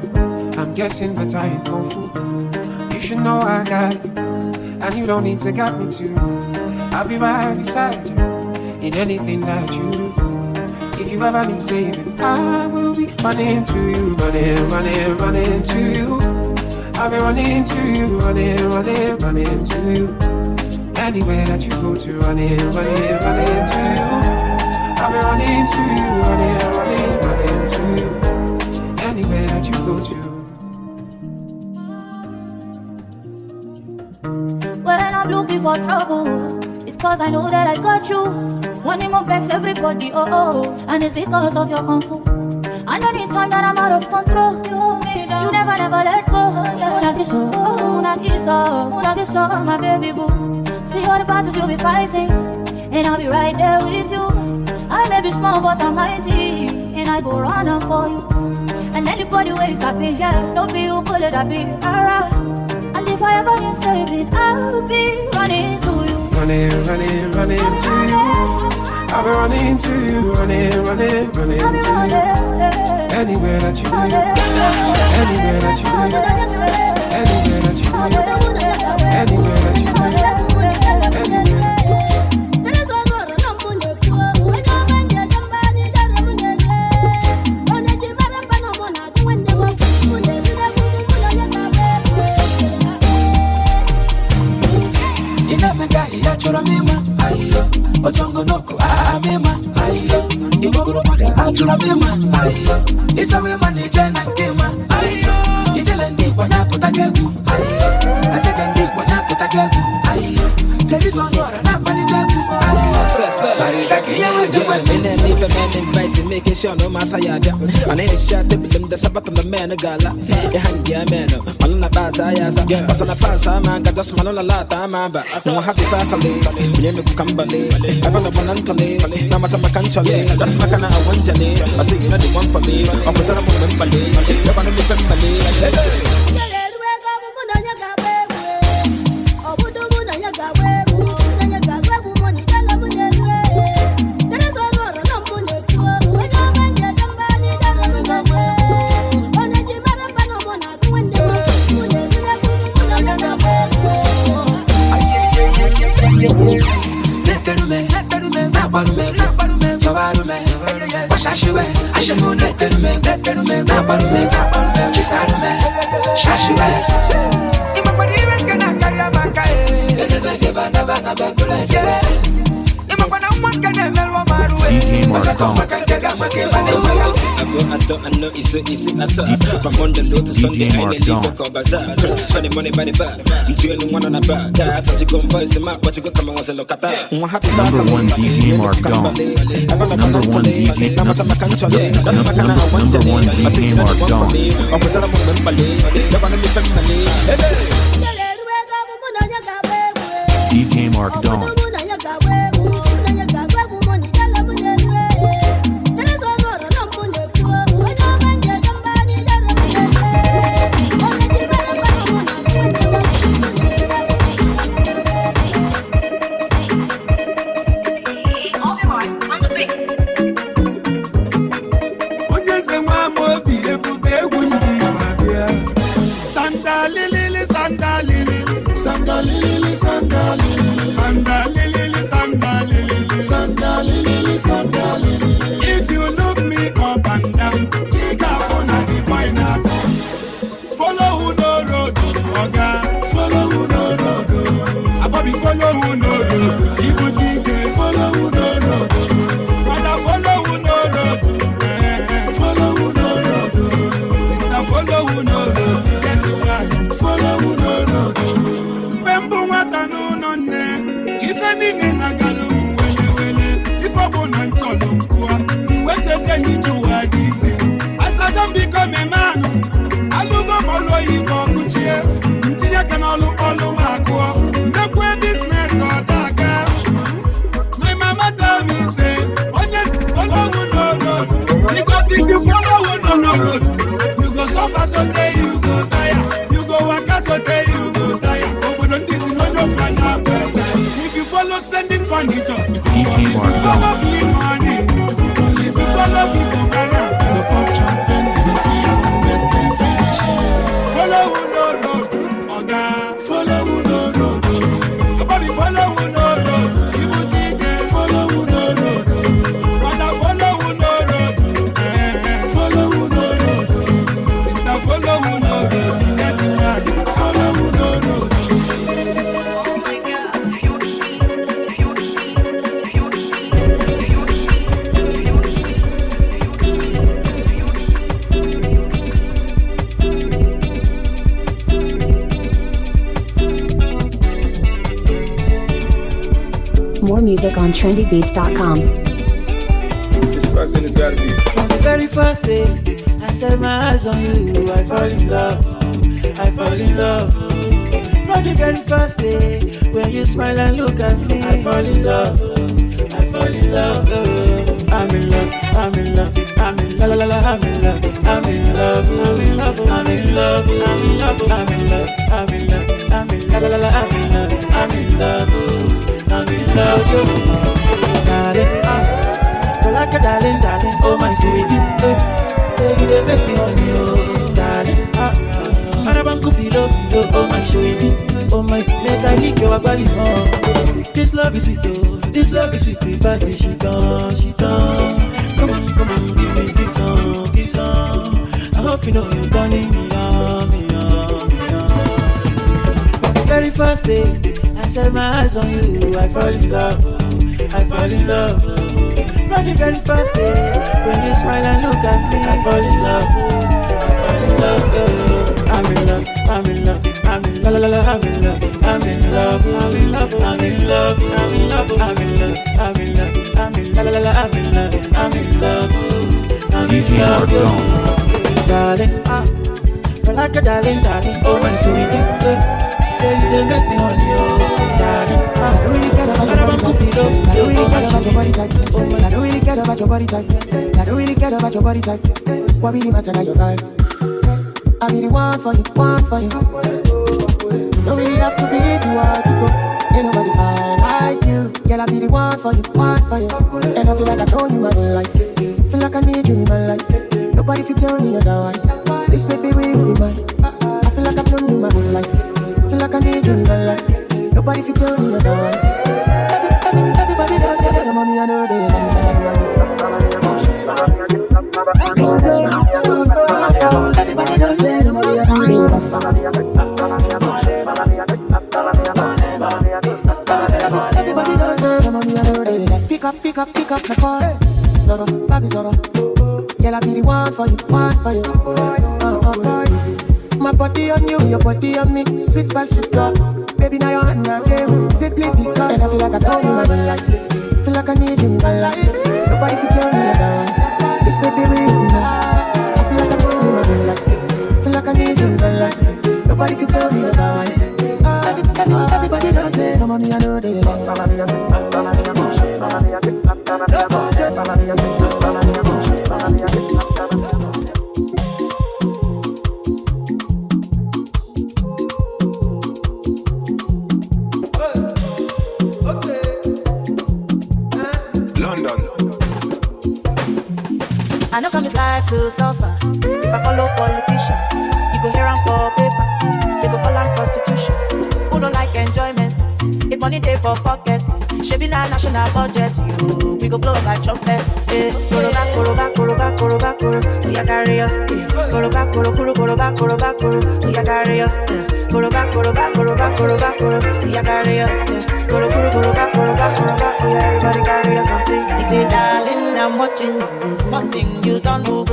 I'm getting better in Kung Fu. You should know I got you, and you don't need to guide me too. I'll be right beside you in anything that you do. If you ever need saving, I will be running to you, running to you. I'll be running to you, running to you. Anywhere that you go to, running to you. I'll be running to you, running to you. Anywhere that you go to. When I'm looking for trouble, it's cause I know that I got you. Wanting more bless everybody, oh oh. And it's because of your kung fu. And anytime that I'm out of control, you hold me down. You never let go. Una kiss, my baby boo. See all the battles you'll be fighting, and I'll be right there with you. I may be small but I'm mighty, and I go run up for you. And anybody where is happy, yeah, don't be who pull it, I'll be alright. And if I ever need saving, I'll be running to you. Running to you. I'll be running to you, running to you. Anywhere that you go, anywhere that you go, anywhere that you go, anywhere that you go, anywhere. Churamima, ayo, Ochongo Noko, Amima, ayo, Ibogoro Mada, Churamima, ayo, Ichawema Nijana Kema, ayo, Ichelendi, Wanapotagabu, ayo, a second week, Wanapotagabu, ayo, there is one more, and I'm ayo, If a man invited, making sure no Masayada, and I shot them the Sabbath of the man, a gala, a hand, yeah, man, Malona Pasayasa, Pasana Pasama, got just Manola Lata, Mamba, no happy faculty, William Cambale, I want a Monantale, Namatama Canchale, that's Macana, I want Jane, I say you know the one for me, I'm a Salaman Pale, you're going to be Pale. Shashiwe, Ashamunet, Chisarume, Shashiwe. DJ Mark Dong. I know it's from Monday to Sunday, I ain't leave for bazaar. Spending money by the bar. I'm doing one on a bar. I thought you gon' voice him up, but you go come and watch a look at that. Number 1 DJ Mark Dong. Number 1 DJ Mark Dong. DJ Mark Dong. If you look me up and down, you got one at the point. Follow who no road, Oga. Follow who no road. Abobi follow who no road. Ibu Dike follow who no road. Brother follow who no road. Follow who no road. Sister follow who no road. Get it right. Follow who no road. Mbembu wata no ne. Ifeni ne nagalu. As I don't become a man, I look up all the way for Kuchie. Until I can all my go. Make way business or darker. My mama tell me, say, oh yes, follow no road. Because if you follow no road, you go suffer so day you go tire. You go work so day you go tire. Oh, but don't this is no final person. If you follow splendid furniture, if you follow big money. Follow people, Ghana. The pop champion, you see, that can finish. Follow who no road, Oga. Follow who no road. Bobby, follow who no road. Ibu Dike, follow who no road. Brother, follow who no road. Follow who no road. Sister, follow who no road. Get it right. Follow who no road. More music on trendybeats.com. From the very first day, I set my eyes on you. I fall in love. I fall in love. From the very first day, when you smile and look at me, I fall in love. I fall in love. I'm in love. I'm in love. I'm in love. I'm in love. I'm in love. I'm in love. I'm in love. I'm in love. I'm in love. I'm in love. I'm in love. I'm in love. I'm in love. I'm in love, darling. Feel like a darling, darling. Oh my sweetie, say you dey make me honey, oh darling. Arabanko filo, oh my sweetie, oh my make I lick your body more. This love is sweet, oh, this love is sweet. Because she done. Come on, give me this song. I hope you know you're turning me on. From the very first day, I set my eyes on you, I fall in love. I fall in love. From the very first day, when you smile and look at me, I fall in love. I fall in love. I'm in love. I'm in love. I'm in love. I'm in love. I'm in love. I'm in love. I'm in love. I'm in love. I'm in love. I'm in love. I'm in love. I'm in love. I'm in love. I'm in love. Darling, feel like a darling, darling. Oh my sweetie, say you dey make me honey, oh darling. I don't really care about your body type. I don't really care about your body type. I don't really care about your body type. What really matter now your vibe? I be the one for you, one for you. Don't really have to be the one to go. Ain't nobody fine like you. Girl, I be the one for you, one for you. And I feel like I told you my whole life. Feel like I need you in my life. Nobody can tell me otherwise. This baby will be mine. I feel like I've known you my whole life. Feel like I need you in my life. Nobody can tell me otherwise. Everybody does, yeah, mommy, I know they like that. pick up my call. Zoro, baby Zoro. Girl, I be the one for you. My body on you, your body on me. Sweet by sweet love. Baby, now you're under game. Simply because I feel like I know you my life. Feel like I need you in my life. Nobody can tell me otherwise. This baby with you now. I feel like I know you my life. Feel like I need you in my life. Nobody can tell me otherwise. Everybody does it. Come on, me, I know they I know come this life to suffer. If I follow politician, you go hear am for paper. They go call am prostitution. Who don't like enjoyment? If money dey for pocket, shebi na national budget. You, we go blow like trumpet. Koro back, koro. Oya carry ya. Koro back, koro. Oya carry ya. Koro back, koro. Oya carry ya. Koro back. Oya everybody carry ya something. He say, darling, I'm watching you. Something you don't move.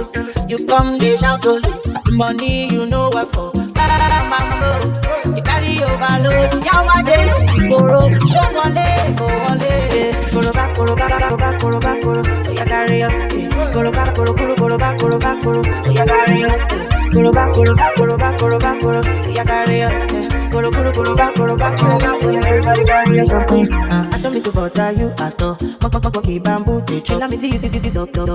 You come, they shout to you. The money you know what for. Mama, you carry overload. Yawa day, you borrow. Show wale, go wale. Koro back. Oya carry ya. Koro back. Oya carry ya. Koro back. Oya carry ya. Koro back. Oya everybody carry ya something. I don't mean to bother you at all. Monkey bamboo, they chill. Let me tell you, so do.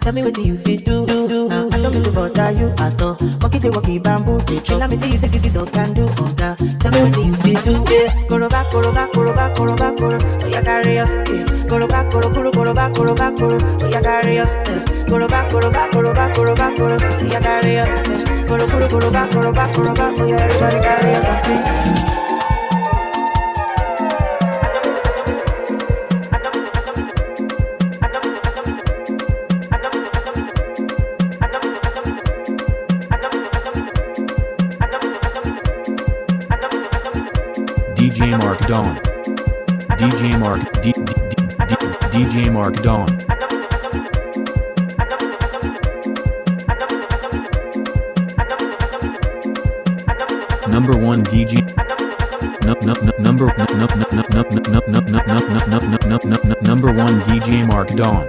Tell me what you feel do. I don't mean to bother you at all. Monkey bamboo, they chill. Let me tell you, so can do. Tell me what you feel do. Koro back. Oya carry ya. Koro back. Oya carry ya. Koro back. Oya carry ya. Koro back. Oya everybody carry ya something. DJ Mark Dawn. DJ Mark Dawn. Number one DJ. Number one DJ Mark Dawn.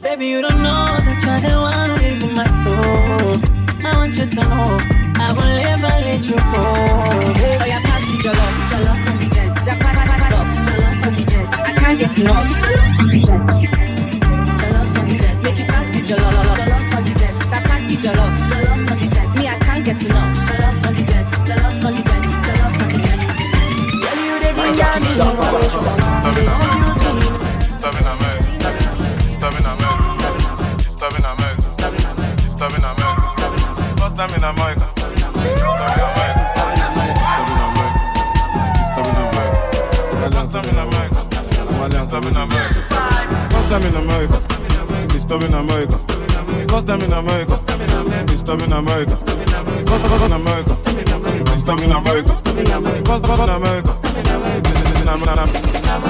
Baby, you don't know that you're the one who lives in my soul. I want you to know I will never let you go. Baby. Oh, yeah, pass the jollof on the jet. Jollof on the jet. I can't get enough. Jollof on the jet. Make you pass the jollof on the jet. That party jollof on the jet. Me, I can't get enough. Jollof on the jet. Jollof on the jet. Jollof on the jet. Girl, you the ginger me. Stop in America. First time in America.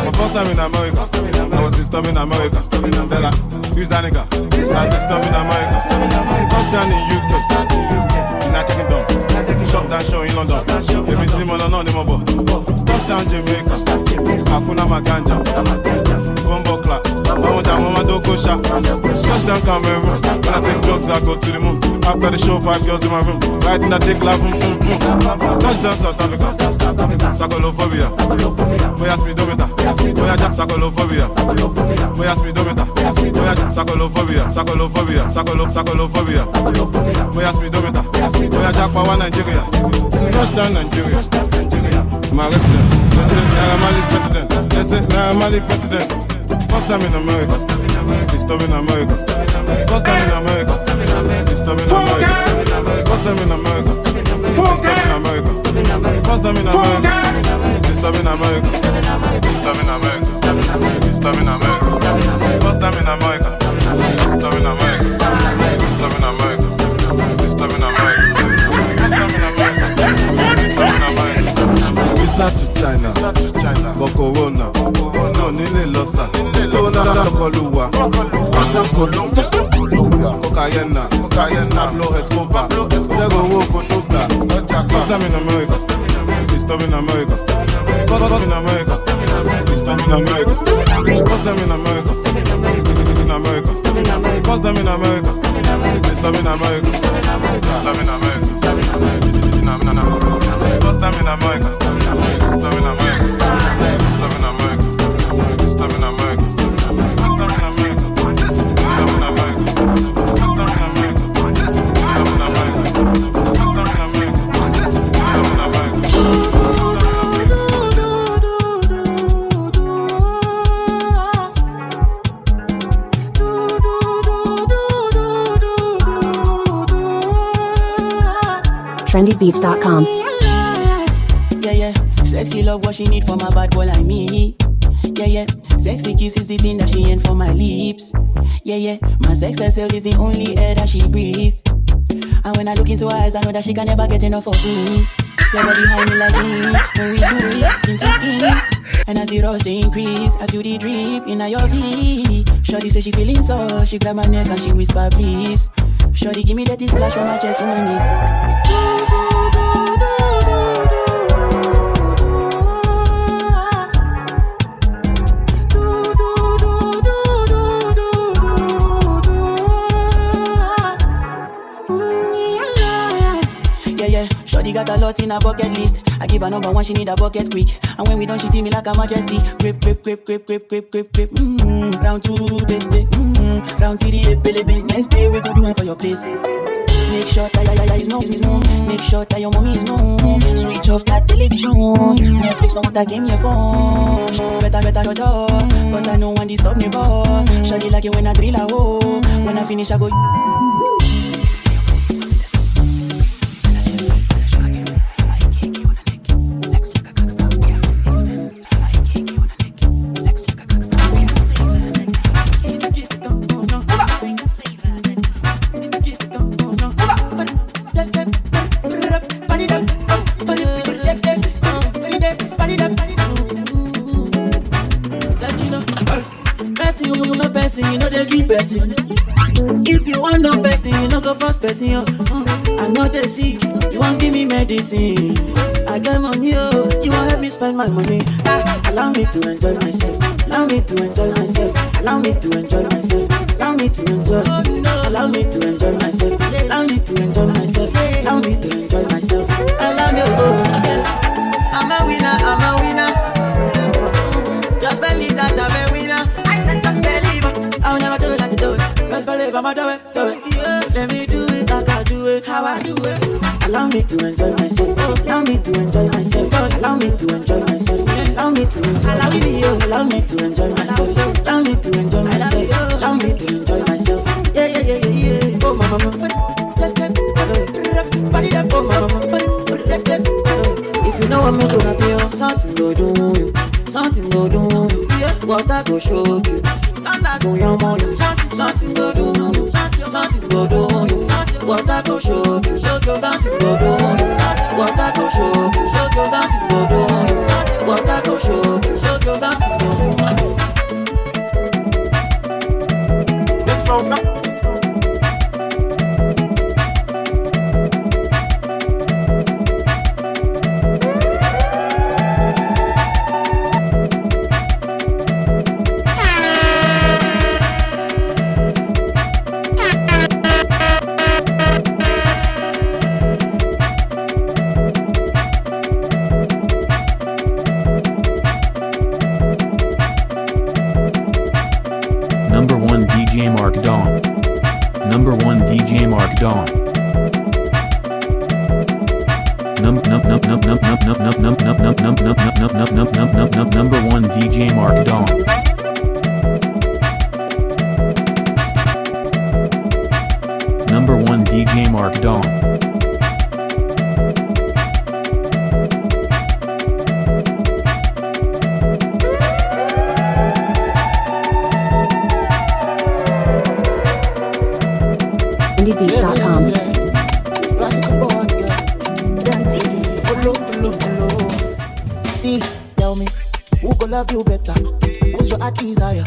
My first time in America, I was disturbing America. Who's that nigga? That's the stuff in America. Touchdown in UK. Not taking down. Shop down show in London. Every team on the mobile. Touchdown Jamaica. Hakuna Maganja. Bumbo clap. Mama don't go shop. Touchdown Cameroon. When I take drugs, I go to the moon. After the show, 5 girls in my room. Right in I take love. Touchdown South Africa. Sakolophobia. Moya speedometer. Moya jack sakolophobia. Moya speedometer. Moya jack sakolophobia. Sakolophobia. Moya speedometer. Moya jack power Nigeria. Touchdown Nigeria. My resident. They say Naira Marley president. They say Naira Marley president. First time in America. It's time in America. First time in America. It's time in America. First time in America. It's time in America. First time in America. It's time in America. It's time in America. It's time in America. It's time in America. First time in America. It's time in America. It's time in America. It's time in America. It's time in America. Visa to China, but Corona, no nile losa, Corona Coluwa, Costa Columbia, Cocaine, Pablo Escobar, Diego Cotoga, Costa in America, it's time in America, Costa in America, it's time in America, Costa in America, in America, Costa in America, it's time in America, Costa in America, First time in America, First time in America, First time in America, First time in America, First time in America, First time in trendybeats.com. Yeah, sexy love what she need from a bad boy like me. Yeah, sexy kiss is the thing that she ain't for my lips. Yeah, my sex herself is the only air that she breathes. And when I look into her eyes, I know that she can never get enough of me. Your body high me like me, when we do it, skin to skin. And as the rush they increase, I feel the drip in your V. Shorty say she feeling so, she grab my neck and she whisper please. Shorty give me that splash from my chest to my knees. Shorty got a lot in her bucket list. I give her number one, she need a bucket quick. And when we done, she feel me like a majesty. Grip. Round two, baby. Round three, baby. Next day we go do one for your place. Make sure that is known. Make sure that your mommy is known. Switch off that television. Netflix know what I came here for. Better your job, cause I know one disturb me, boy. Shorty like it when I drill a hole. When I finish, I go. If you want no person, you no go first person. I'm not the sick, you won't give me medicine. I got money, you won't help me spend my money. Allow me to enjoy myself. Allow me to enjoy myself. Allow me to enjoy myself. Allow me to enjoy. Allow me to enjoy myself. Allow me to enjoy myself. Allow me to enjoy myself. Allow me, yeah. I'm a winner. Just believe that I'm a winner. I said just believe. I'll never do it like you do it. Just believe I'ma do it. Yeah, let me do it like I do it, how I do it. Allow me to enjoy myself. Allow me to enjoy myself. Allow me to enjoy myself. Allow me to enjoy. Allow me to enjoy myself. Allow me to enjoy myself. Allow me to enjoy myself. Yeah. Oh mama. If you know what me go happy, something go do you. Something go do you. What I go show you. Thunder go yam on you. Something go do you. Something go do you. What I go show you. Something go do you. What I go show you. Something go do you. What I go show you. Something go do you. don't stop. Number 1 DJ Mark Dawn. Number 1 DJ Mark Dawn. Number 1 DJ Mark Dawn. Number 1 DJ Mark Dawn. TrendyBeats.com. See, tell me, who go love you better? Who's your heart desire?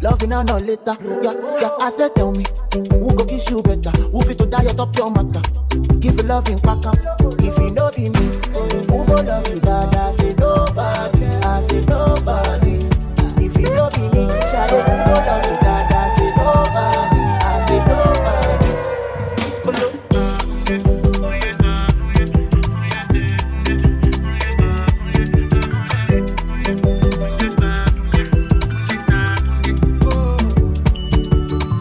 Loving now, not later. Yeah, I said, tell me, who go kiss you better? Who fit to die atop your matter? Give you love in pack up. If you know be me, who go love you bad? I say nobody. I say nobody. If you know be me, shadow, who go love you bad? I say nobody. I say nobody.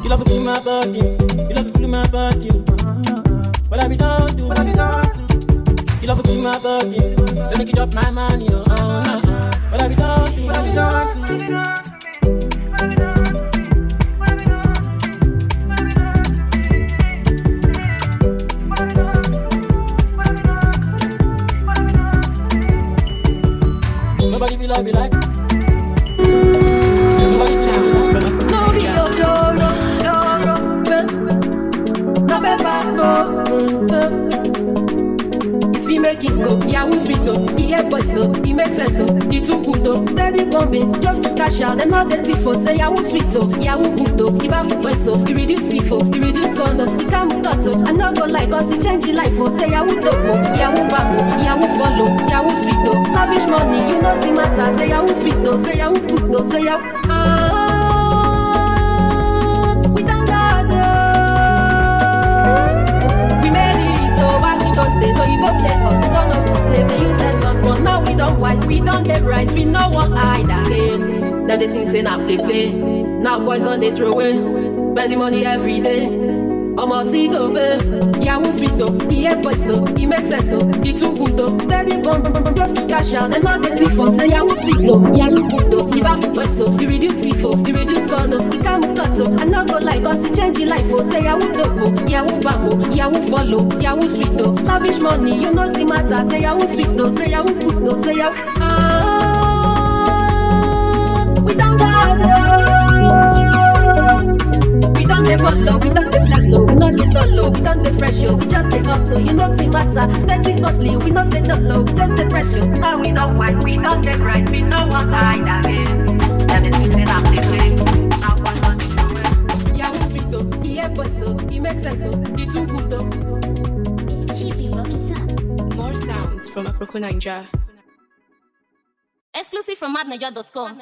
You love to feel my body, you love to feel my body. What have you done to? What have you done to? You love to feel my body, so make you drop my money. What have you done to? What have you done to? Nobody feel love you like. Nobody sounds from No be your job, no better go. It's me make it go, yeah, who's sweet though? He ain't boy so, he makes sense so, he too good though. Steady bombing, just to cash out, and not the tifo. Say yeah, who's sweet though, yeah, who good though? He back for boy so, he reduce tifo, he reduce gun, he can't cut oh. I not go like us, he change the life oh. Say yeah, who dope oh, yeah, who bam oh, yeah, who follow, yeah, who sweet though. Lavish money, you know the matter. Say yeah, who sweet though, say yeah, who good though, say yeah. We don't got we made it oh, back in those days. So you both play us, they turn us to slave, they use their sons, but now we don't wise, we don't get rise, we know what hide again. Then they think say now play. Now boys don't they throw away, spend the money every day. Almost see go babe, yeah, who's sweet though? He ain't boy so, he makes sense so, he too good though. Steady bomb, just to cash out, and not the tifo. Say yeah, who's sweet though? Yeah, who good though? He back for boy so, he reduce tifo, he reduce gun he can't cut oh. I not go like us, he change the life oh. Say yeah, who dope oh, yeah, who bam oh, yeah, who follow, yeah, who sweet though. Lavish money, you know the matter. Say yeah, who sweet though? Say yeah, who good though? Say yeah, we don't got we don't the follow, we don't the flex so, we not the dollar, we don't the fresh yo, we just the hot so, you know the matter. Steady costly, we not the dollar, we just the fresh yo. Now we don't white, we don't the price, we know what hide again. Then the things that I'm the way, now one on the way. Yeah, who's sweet though, he ain't boy so, he makes sense so, he too good though. It's cheapy, lucky son. More sounds from Afro Ninja. Exclusive from madniger.com.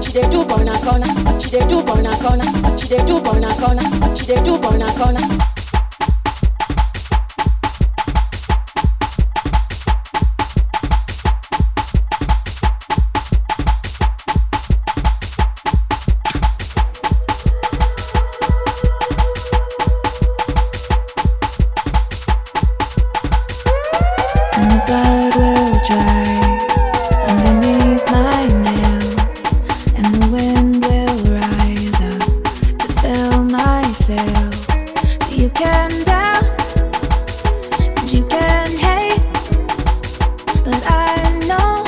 she dey do corner corner, she dey do corner corner, she dey do corner corner, she dey do corner corner. Blood will dry underneath my nails, and the wind will rise up to fill my sails. So you can doubt and you can hate, but I know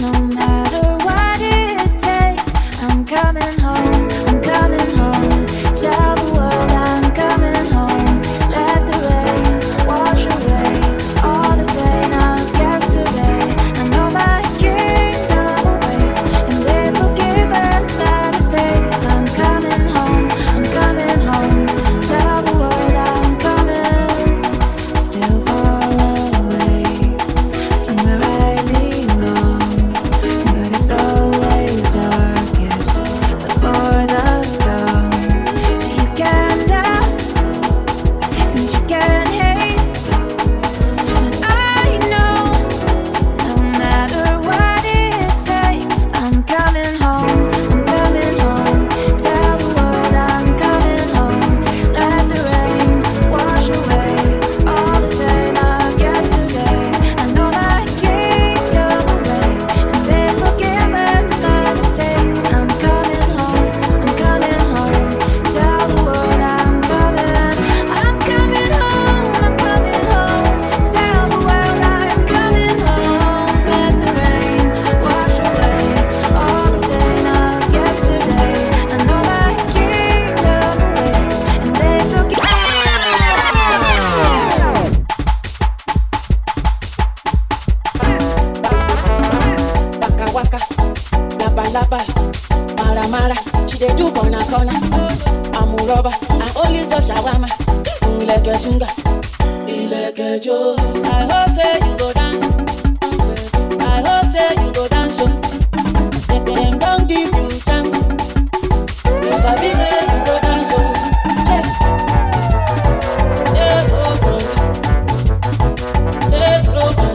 no matter what it takes, I'm coming home, I'm coming home. Tell the world I'm coming home. Let the rain wash away all the pain of yesterday. I know my kingdom awaits, and they've forgiven my mistakes. I'm coming home, I'm coming home. Tell the world I'm coming. Still far away from where I belong, but it's always darkest before the dawn. So you can doubt and you can hate, but I know no matter what it takes, I'm coming home, I'm coming home. Tell the world I'm coming home. Let the rain wash away all the pain of yesterday. I know my kingdom awaits, and they've forgiven my mistakes. I'm coming home, I'm coming home. Tell the world I'm coming home, I'm coming home. Tell the world I'm coming home. Let the rain wash away all the pain of yesterday. I know my kingdom awaits, and they forgive. Waka waka, laba laba, mara mara, she dey do corner corner. Amuroba, I only top shawarma. Ileke sunga, ileke jo. I hope say you go dance. I hope say you go dance. Oh. Them don't give you chance. You sabi say you go dance. Oh. Check. Yeah, oh, oh. Yeah, oh, oh.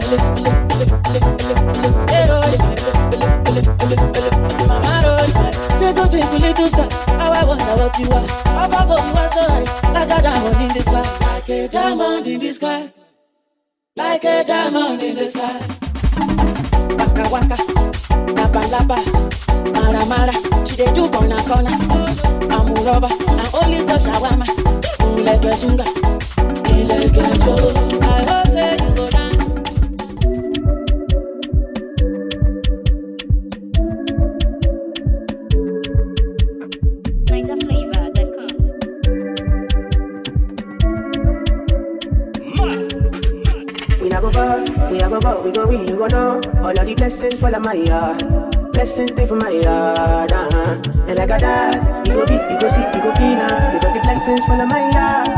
Mama roll, twinkle twinkle little star. How I wonder what you are. Up above you are so high, like a diamond in the sky, like a diamond in the sky, like a diamond in the sky. Waka waka, laba laba, mara mara, she dey do corner corner. Amuroba, I only top shawarma. Ileke sunga, ileke jo. I hope say you go dance. We not go far, we a go far, we go win, you go know. All of the blessings fall on my yard, blessings stay for my yard, And like a dad, you go beat, you go see, you go feel, because the blessings fall on my yard,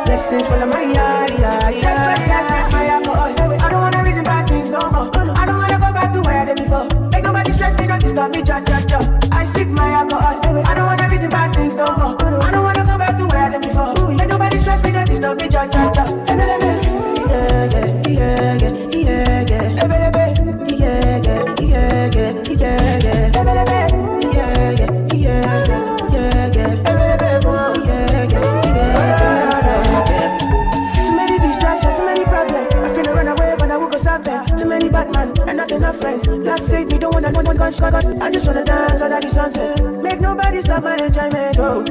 blessings fall on my yard, That's why I set fire for all. I don't wanna reason bad things no more. I don't wanna go back to where I did before. Make nobody stress me, not disturb me, cha cha cha. I sip my alcohol. I don't wanna reason bad things no more. I don't wanna go back to where I did before. Make nobody stress me, not disturb me, cha cha cha. Too many distractions, too many problems. I feel to run away, but I will go somewhere. Too many bad men and not enough friends. Love save me, don't wanna one gunshot. I just wanna dance under the sunset. Make nobody stop my enjoyment. Oh.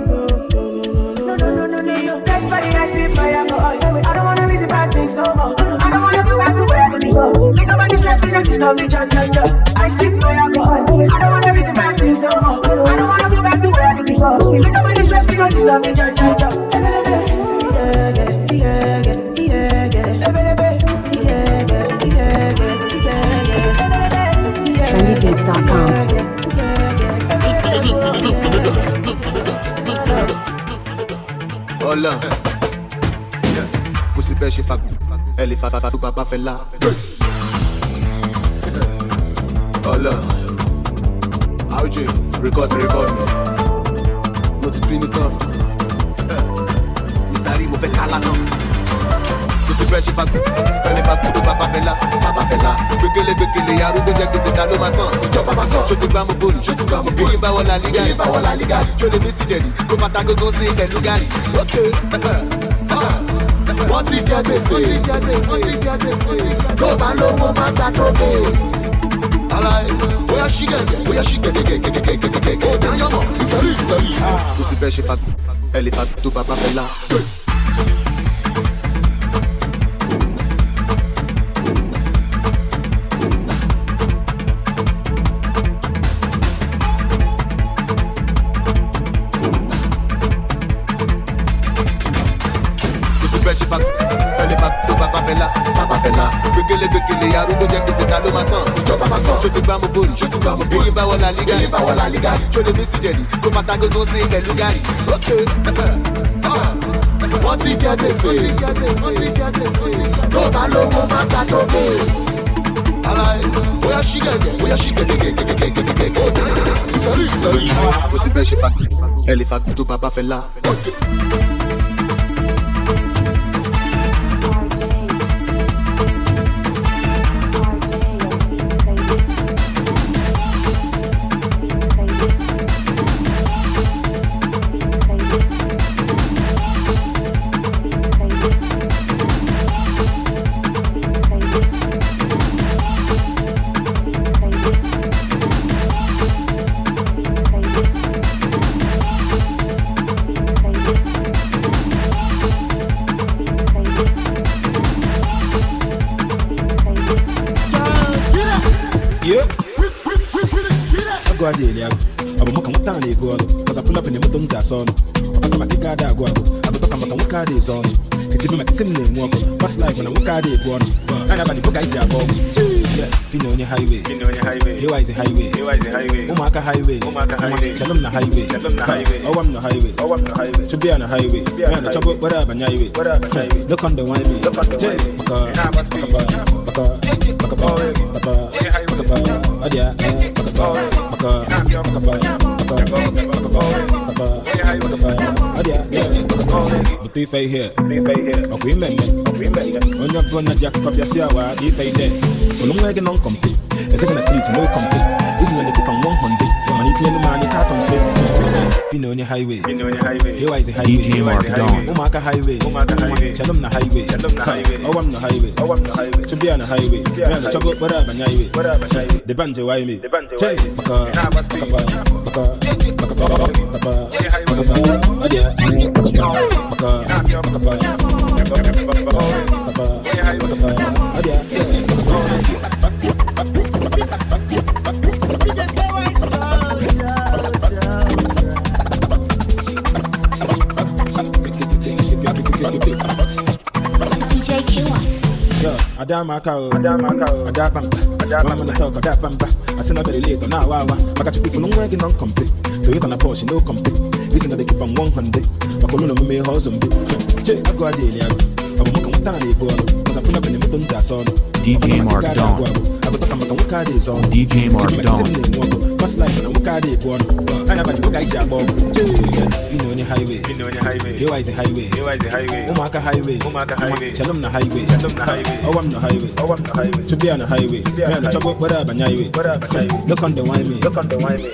No. That's why I sip my alcohol. I don't wanna reason bad things no more. I don't wanna go back to where I did before. Make nobody stress me, not disturb me, cha cha cha. I sip my alcohol. I don't wanna reason bad things no more. I don't wanna go back to where I did before. Make nobody stress me, not disturb me, cha cha cha. trendybeats.com. Hola. Pussy belle, she fuck. Elle est fa tout papa fait là. Hola. OG. record me. Mo ti bínú tán. Mr. Rí mo fẹ́ kálá náà. Mo ti bẹ́ẹ̀ ṣe fagbó, ẹni fagbó tó bàbá fẹ́ lá. Gbégélé arúgbó jẹ́ gbèsè ta ló máa sàn. Ìjọba máa sàn. Ṣojú gbá mo bòlì. Èyí bá wọ La Liga. Ṣọlẹ̀ mi sì jẹ̀dí. Kó fata gógó sí pẹ̀lú gàrí. Wọ́n ti jẹ gbèsè. Tó bá lówó máa gbà tó dé. Alaye, oya ṣí gẹ̀gẹ̀. Ó dá yọ̀mọ̀, ìsọ̀rí. Mo ti bẹ́ẹ̀ ṣe fagbó, ẹ lè fagbó tó bàbá fẹ́ lá. Gbégélé arúgbó jẹ́ gbèsè ta ló máa sàn. Ìjọba máa sàn. Ṣojú gbá mo bòlì. Èyí bá wọ La Liga. Ṣọlẹ̀ mi sì jẹ̀dí. Kó fata gógó sí pẹ̀lú gàrí. Wọ́n ti jẹ gbèsè. Tó bá lówó máa gbà tó dé. Alaye, oya ṣí gẹ̀gẹ̀. Ìsọ̀rí. Kò sí bẹ́ẹ̀ ṣe fagbó, ẹ lè fagbó tó bàbá fẹ́ lá. Cause I pull up in the motor son. I saw my kick out go. I go talk about one car is on. It's even like similar walk. Past life when I walk out go on. And about the book I jab on. You know on your highway. You is the highway. Umaka highway. Shalom na highway. Oh I'm the highway. To be on the highway. Man the trouble whatever highway. Look on the wine me. If I hear, okay, men, on your brother Jack Papiasia, if I did, for long like a non complete, a second street, no complete. This is when they keep on 100. Money to any man, you can't complete. You know on your highway, you is the highway, Umaka highway, Shalom na highway, oh I'm the highway, to be on the highway, man, the trouble, whatever, highway, the banjo, why me, Adama cow, I'm gonna talk about that. I send a very late now. I got you people working on complete. To it on a Porsche, no complete. Listen, they keep on 100. But Colonel may house on check. I go a daily. I'm a tiny boy. Because I put up in the mountain son. DJ Mark Dawn. I go talk about what card is on. DJ Mark Dawn. Past life and what card is on. And about the guy jab on. You know on your highway. You is the highway. Umaka highway. Shalom na highway. Oh I'm the highway. To be on the highway. Man the trouble whatever highway. Look on the wine me.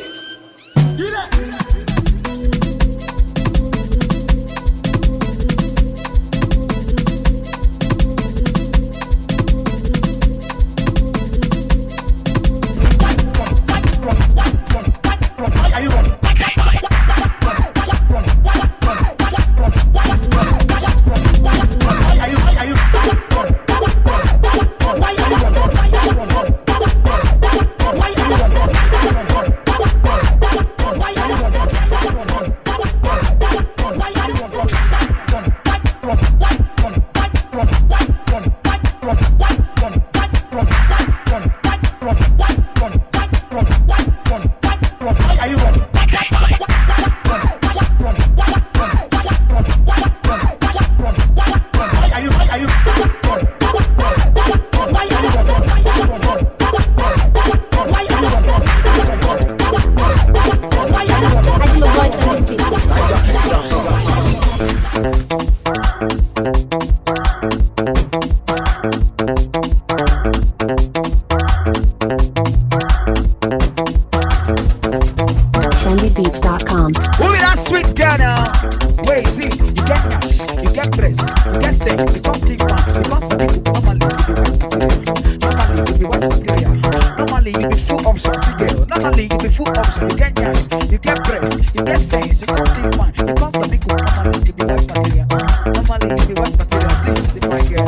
Normally, you be full option, you get cash, you get breast, you get sense, you can still fun. You can't stop people. Normally, you be white material. Normally, you be white material. See, the fine girl,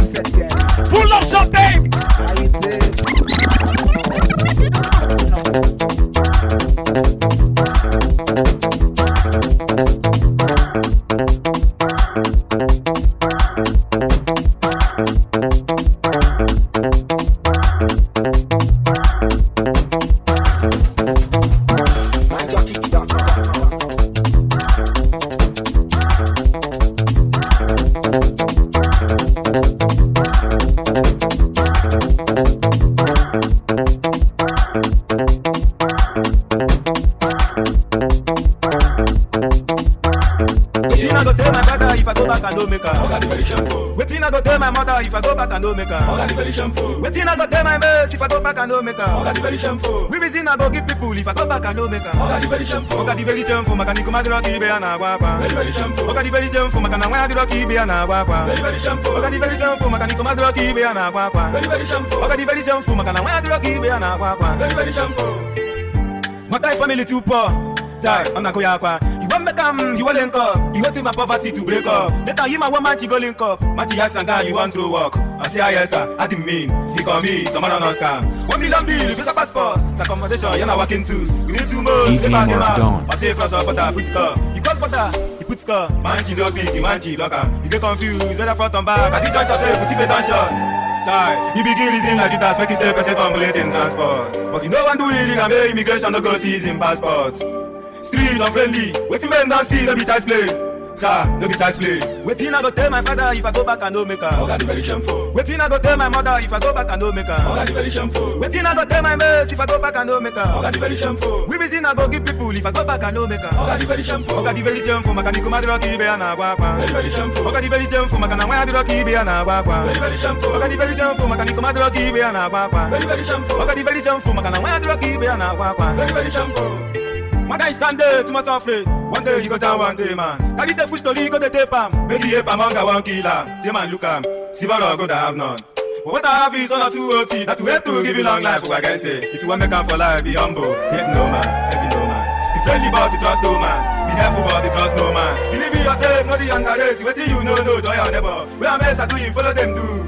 set girl. Full option, babe. How you doing? Wetin I go tell my mother if I go back and don't make her? Wetin I go tell my mates if I go back and don't make her? We reason I go give people if I go back and don't make her? Oga di very shameful, makani kuma di rocky be ana wapa. Oga di very shameful, makana waya di rocky be ana wapa. Oga di very shameful, makani kuma di rocky be ana wapa. Oga di very shameful, makana waya di rocky be ana wapa. My guy family too poor. Die, I'm not going to you want me come, you want link up. You want my poverty to break up. Later, you my woman, go link up. Matty ask and guy, you want to work. I say, yes, sir. I didn't mean. He call me, someone on us, sir. 1 million bill, if it's a passport. It's accommodation, you're not working tools. We need 2 months, DJ Mark Dawn. I say, cross up butter, put score. You cross butter, you put score. Man, she no big, you man, she blocker. You get confused, whether front and back. I think joint yourself, put it down shots. You begin reason like it has make yourself a second bullet in transport. But you know one do it, you can make immigration no go seize in passport. Street unfriendly, waiting men don't see, no be child's play. No be child's play. Waiting I go tell my father if I go back and don't make her. Waiting I go tell my mother if I go back and don't make her. Waiting I go tell my mates if I go back and don't make her. We reason I go give people if I go back and don't make her. Oga di very shameful, makani kuma di rocky be ana wapa. Oga di very shameful, makana waya di rocky be ana wapa. Oga di very shameful, makani kuma di rocky be ana wapa. Oga di very shameful, makana waya di rocky be ana wapa. My guy stand there to my afraid. One day you go down one day, man. Carry the fish to leave, go the tape am. Make the ape among one killer. Say man, look am. Silver or gold I have none. But what I have is 1 or 2 OT that will help to give you long life. Who I can say, if you want to come for life, be humble. It's no man, heavy no man. Be friendly about it, trust no man. Be helpful about it, trust no man. Believe in yourself, not the underrated. Wait till you know, joy your neighbor. Where I'm best at doing, follow them do.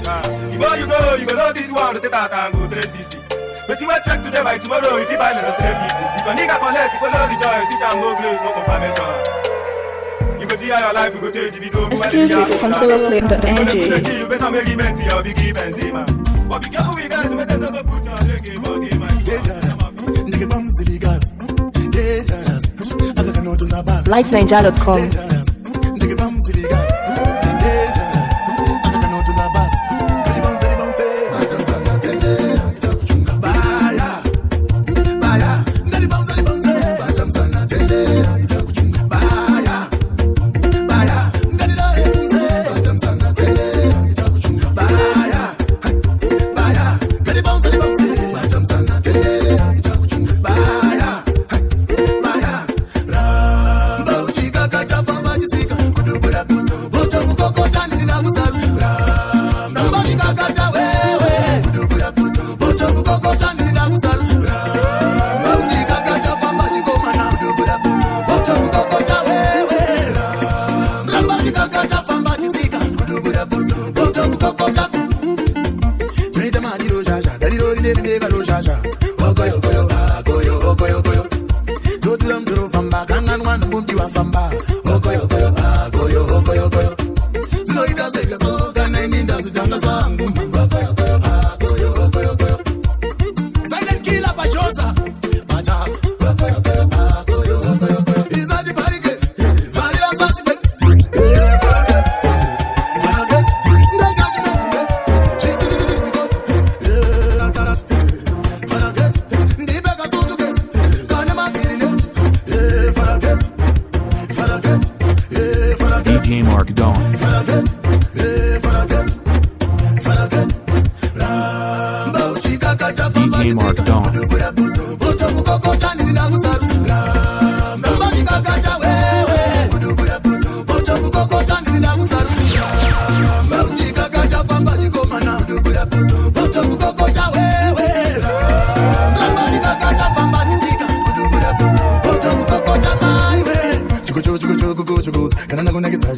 The more you grow, you go know this world. Take that and go 360. But see what track today by tomorrow if you buy less than 350. If a nigga collect, you follow the joy, switch and more place, no confirmation. You go see how your life will go change if you go. Exclusive from soloclip.ng. You better make it meant to your big Benzema. But be careful with guys, make them not put your leg in my game. Nigga bum silly gas. Dangerous. I don't know to the bus. Lightsninja.com. Nigga bum silly gas. Dangerous. I don't know to the bus. DJ Mark Dawn. DJ Mark Dawn.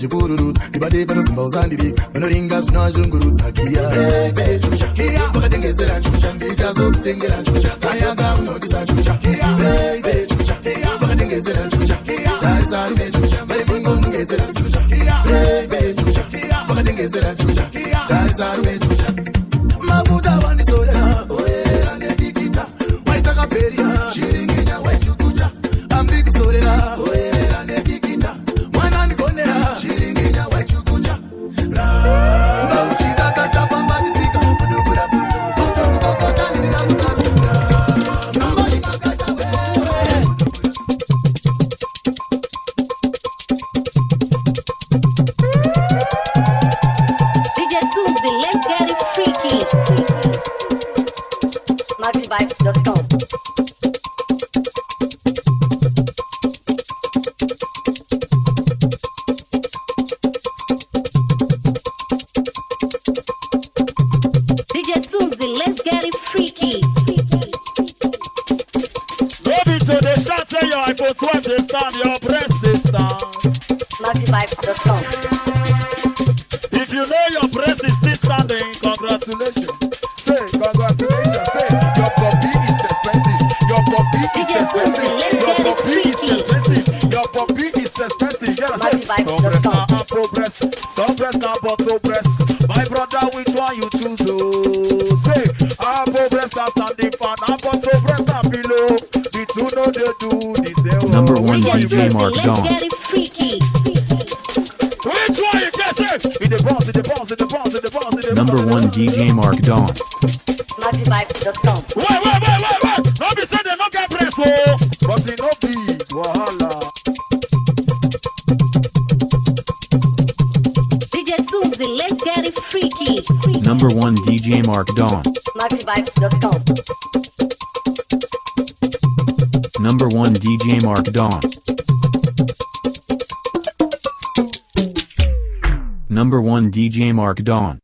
chipururutsa ndibade panoti mbauzandiri vanoringa zvinozvungurutsa kiya bebe chusha vakatengezera chusha ndichazokutengera chusha kayanga unondisa chusha bebe chusha vakatengezera chusha tarisa rine chusha vari kungongedzera chusha bebe chusha vakatengezera chusha tarisa rine chusha mafuta wandisorera oerera nedikita waitakaperia shiringinya waichukucha ambikusorera oerera nedikita mwana ndikonera shiringinya waichukucha mbauchida katafambatisika kudubura totorukakatanina kusarura nambaikakata DJ Tuesday, let's get it freaky. MaxiVibes.com. DJ Tuesday, let's get it freaky. Baby, so they shot tell your iPhone 12 this time, your breast this time. MaxiVibes.com. If you know your breast is still standing, congratulations. Say congratulations. Say your puppy is expensive. Your puppy is expensive. Your puppy is expensive. Your puppy is expensive. Yeah, say some breast now and progress, some breast now but no breast. My brother, which one you choose? Oh, say our progress now standing fan, and but no breast and below. The two know they do the same. Number one DJ Mark Let's Dawn. get it freaky. Which one you can say? In the bounce, in the bounce, in the bounce, in the bounce, in the bounce. Number one DJ Mark Dawn. MaxiVibes.com. Wait. Don't be saying they don't get press, oh. But it no be wahala. DJ Tuesday, let's get it freaky. Number one DJ Mark Dawn. MaxiVibes.com. Number one DJ Mark Dawn. Number one DJ Mark Dawn.